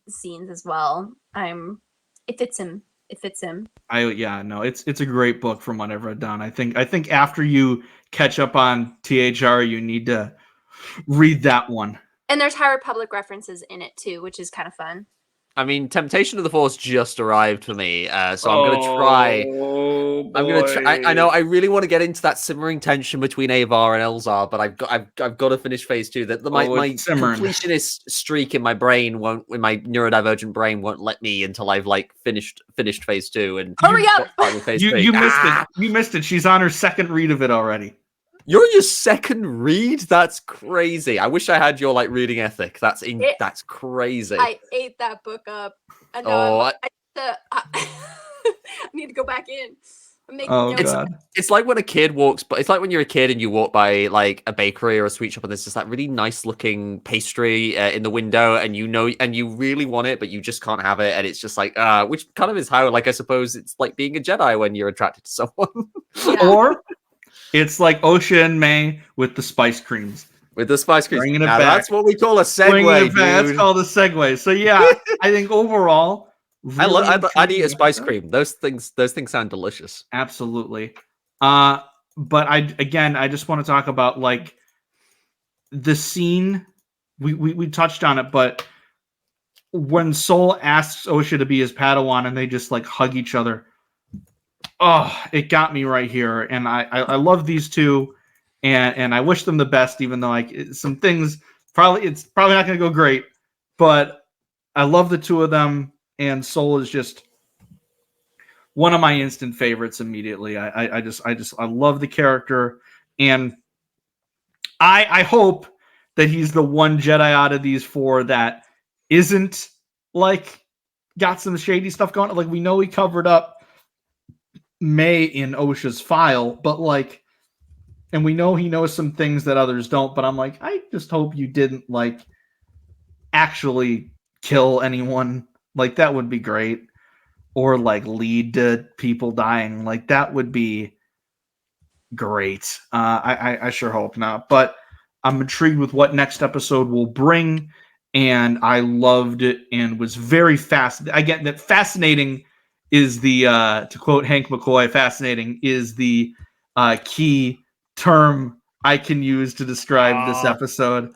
Speaker 4: scenes as well. It fits him. It fits him.
Speaker 2: It's a great book from what I've read done. I think after you catch up on THR, you need to read that one.
Speaker 4: And there's High Republic references in it too, which is kind of fun.
Speaker 8: I mean, Temptation of the Force just arrived for me, so I'm going to try. I'm going to try. I know I really want to get into that simmering tension between Avar and Elzar, but I've got to finish phase 2. That my completionist streak in my brain in my neurodivergent brain won't let me until I've like finished phase 2. And
Speaker 4: hurry up!
Speaker 2: You missed it. You missed it. She's on her second read of it already.
Speaker 8: You're on your second read? That's crazy. I wish I had your like reading ethic. That's crazy.
Speaker 4: I ate that book up. And I need to go back in.
Speaker 8: It's like when a kid walks, but it's like when you're a kid and you walk by like a bakery or a sweet shop and there's just that really nice looking pastry in the window, and you really want it, but you just can't have it, and it's just like which kind of is how, like, I suppose it's like being a Jedi when you're attracted to someone.
Speaker 2: Yeah. Or it's like Osha Mae with the spice creams.
Speaker 8: With the spice creams.
Speaker 2: Bringing it back.
Speaker 8: That's what we call a segue, dude.
Speaker 2: That's called a segue. So yeah, I think overall,
Speaker 8: really I'd eat a spice cream. Those things sound delicious.
Speaker 2: Absolutely. But I just want to talk about like the scene. We touched on it, but when Sol asks Osha to be his Padawan and they just like hug each other. Oh, it got me right here, and I love these two, and I wish them the best. Even though like some things it's probably not going to go great, but I love the two of them, and Sol is just one of my instant favorites immediately. I love the character, and I hope that he's the one Jedi out of these four that isn't like got some shady stuff going on. Like, we know he covered up Mae in Osha's file, but like, and we know he knows some things that others don't, but I'm like, I just hope you didn't like actually kill anyone. Like, that would be great. Or like lead to people dying. Like, that would be great. I sure hope not, but I'm intrigued with what next episode will bring, and I loved it and was very fast. I get that fascinating is the, to quote Hank McCoy, fascinating is the key term I can use to describe this episode.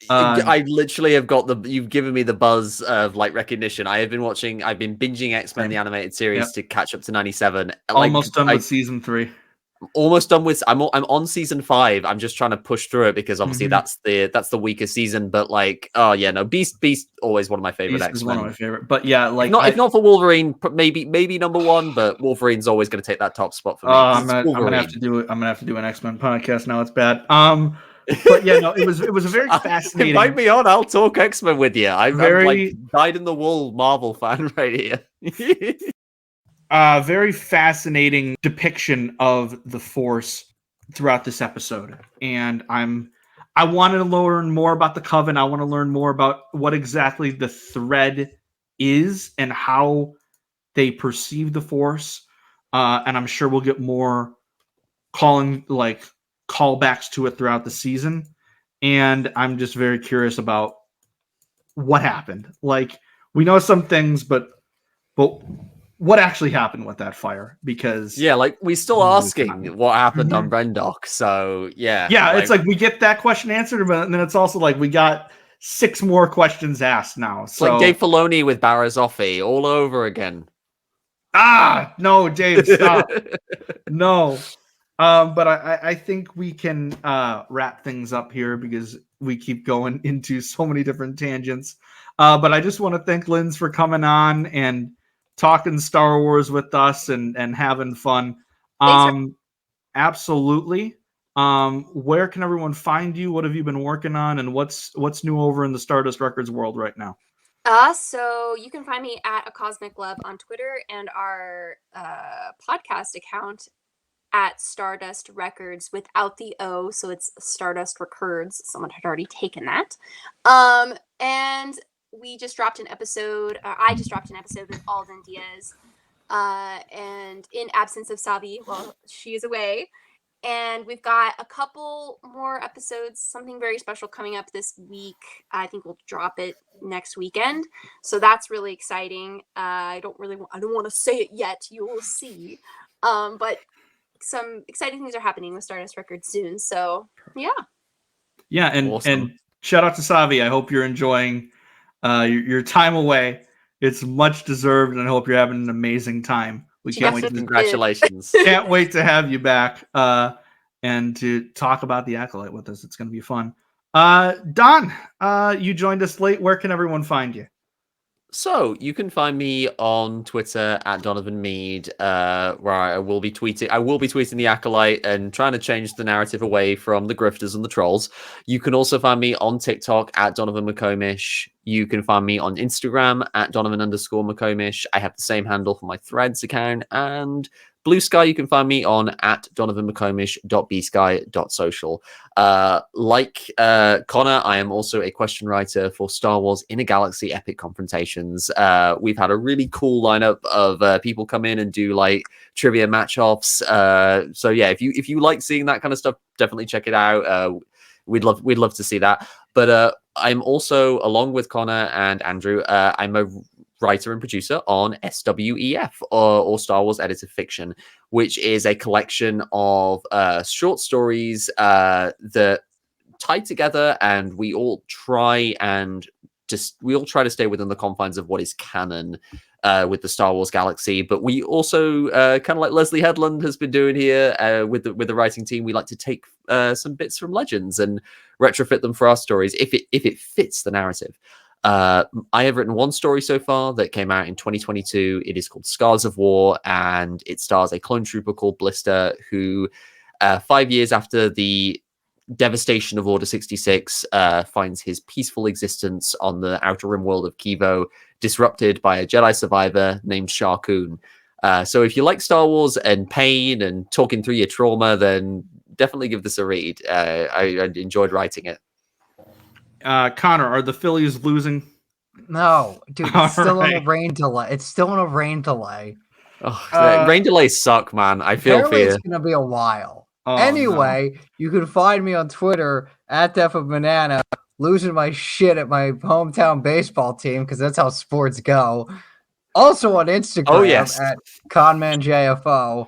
Speaker 8: I literally have got you've given me the buzz of like recognition. I've been binging X-Men the animated series to catch up to 97.
Speaker 2: Almost done with season 3.
Speaker 8: almost done with. I'm on season 5. I'm just trying to push through it because obviously that's the weaker season. But like, oh yeah, no, Beast always one of my favorite X-Men.
Speaker 2: Is one of my favorite. But yeah, like
Speaker 8: if not for Wolverine, maybe number 1. But Wolverine's always going to take that top spot for me.
Speaker 2: I'm gonna have to do it. I'm gonna have to do an X-Men podcast now. It's bad. But yeah, no, it was a very fascinating.
Speaker 8: Invite me on. I'll talk X-Men with you. I'm like dyed-in-the-wool Marvel fan right here.
Speaker 2: Very fascinating depiction of the Force throughout this episode, and I wanted to learn more about the Coven. I want to learn more about what exactly the thread is and how they perceive the Force, and I'm sure we'll get more callbacks to it throughout the season. And I'm just very curious about what happened. Like, we know some things, but what actually happened with that fire? Because
Speaker 8: like we're still asking what happened on Brendok. So yeah,
Speaker 2: it's like we get that question answered, but then it's also like we got 6 more questions asked now. So
Speaker 8: like Dave Filoni with Barazoffy all over again.
Speaker 2: No, Dave, stop. No. But I think we can wrap things up here because we keep going into so many different tangents. But I just want to thank Linds for coming on and talking Star Wars with us and having fun. Absolutely. Where can everyone find you? What have you been working on? And what's new over in the Stardust Records world right now?
Speaker 4: So you can find me at A Cosmic Love on Twitter and our podcast account at Stardust Records without the O, so it's Stardust Records. Someone had already taken that. And we just dropped an episode. I just dropped an episode with Alden Diaz. And in absence of Savi, well, she is away. And we've got a couple more episodes, something very special coming up this week. I think we'll drop it next weekend. So that's really exciting. I don't want to say it yet. You will see. But some exciting things are happening with Stardust Records soon. So yeah,
Speaker 2: and
Speaker 8: awesome.
Speaker 2: And shout out to Savi. I hope you're enjoying your time away. It's much deserved, and I hope you're having an amazing time. We can't wait.
Speaker 8: Congratulations!
Speaker 2: Can't wait to have you back and to talk about the Acolyte with us. It's going to be fun. Don, you joined us late. Where can everyone find you?
Speaker 8: So you can find me on Twitter at Donovan Mead, where I will be tweeting the Acolyte and trying to change the narrative away from the grifters and the trolls. You can also find me on TikTok at Donovan McComish. You can find me on Instagram at Donovan_McComish. I have the same handle for my Threads account, and Blue Sky, you can find me on at donovanmccomish.bsky.social. Like Conor, I am also a question writer for Star Wars Inner Galaxy Epic Confrontations. We've had a really cool lineup of people come in and do like trivia match-offs. So yeah, if you like seeing that kind of stuff, definitely check it out. We'd love to see that. But I'm also, along with Conor and Andrew, I'm a writer and producer on SWEF, or Star Wars Edited Fiction, which is a collection of short stories that tie together, and we all try to stay within the confines of what is canon with the Star Wars galaxy. But we also, kind of like Leslie Headland has been doing here with the writing team, we like to take some bits from Legends and retrofit them for our stories if it fits the narrative. I have written one story so far that came out in 2022. It is called Scars of War, and it stars a clone trooper called Blister, who 5 years after the devastation of Order 66 finds his peaceful existence on the outer rim world of Kivo disrupted by a Jedi survivor named Shar Kun. So if you like Star Wars and pain and talking through your trauma, then definitely give this a read. I enjoyed writing it.
Speaker 2: Conor, are the Phillies losing?
Speaker 5: No, dude, it's still in a rain delay. It's still in a rain delay.
Speaker 8: Oh, rain delays suck, man. I feel fear.
Speaker 5: It's gonna be a while. Anyway, you can find me on Twitter at Death of Banana, losing my shit at my hometown baseball team because that's how sports go. Also on Instagram at ConmanJFO.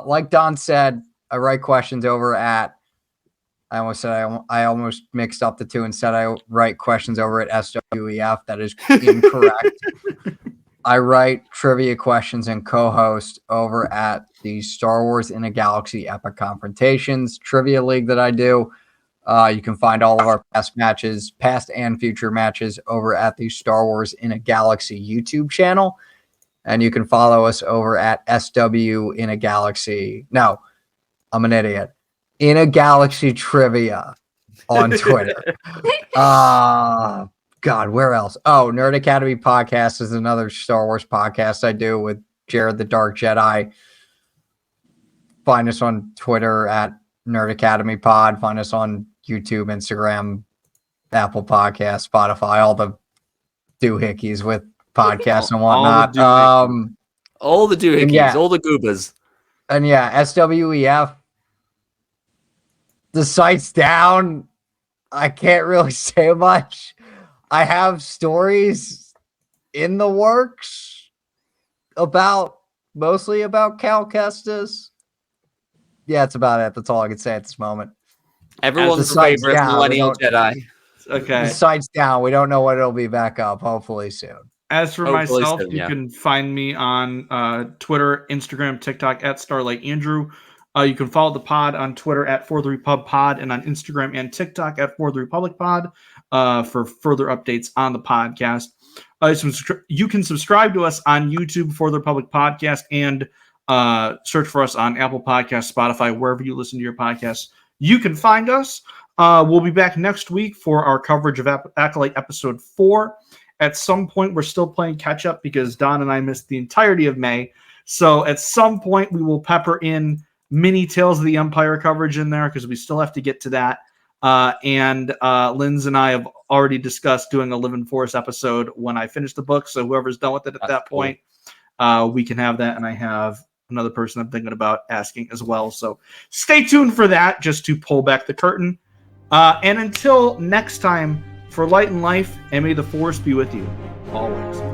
Speaker 5: Like Don said, I write questions over at. I almost mixed up the two and said I write questions over at SWEF. That is incorrect. I write trivia questions and co-host over at the Star Wars in a Galaxy Epic Confrontations trivia league that I do. You can find all of our past and future matches over at the Star Wars in a Galaxy YouTube channel. And you can follow us over at SW in a Galaxy. No, I'm an idiot. In a Galaxy Trivia on Twitter. God, where else? Oh, Nerd Academy Podcast is another Star Wars podcast I do with Jared the Dark Jedi. Find us on Twitter at Nerd Academy Pod. Find us on YouTube, Instagram, Apple Podcasts, Spotify, all the doohickeys with podcasts and whatnot.
Speaker 8: All the doohickeys, all the goobers.
Speaker 5: And yeah, SWEF. The site's down. I can't really say much. I have stories in the works mostly about Cal Kestis. Yeah, that's about it. That's all I can say at this moment.
Speaker 8: Everyone's favorite millennial Jedi.
Speaker 2: Okay.
Speaker 5: The site's down. We don't know when it'll be back up. Hopefully soon.
Speaker 2: As for myself, you can find me on Twitter, Instagram, TikTok at Starlight Andrew. You can follow the pod on Twitter at For the Repub Pod and on Instagram and TikTok at For the Republic Pod for further updates on the podcast. You can subscribe to us on YouTube, For the Republic Podcast, and search for us on Apple Podcasts, Spotify, wherever you listen to your podcasts. You can find us. We'll be back next week for our coverage of Acolyte Episode 4. At some point, we're still playing catch-up because Don and I missed the entirety of May. So at some point, we will pepper in mini Tales of the Empire coverage in there because we still have to get to that. And Linds and I have already discussed doing a Live in Force episode when I finish the book. So whoever's done with it at that point, we can have that. And I have another person I'm thinking about asking as well. So stay tuned for that, just to pull back the curtain. And until next time, for light and life, and may the Force be with you always.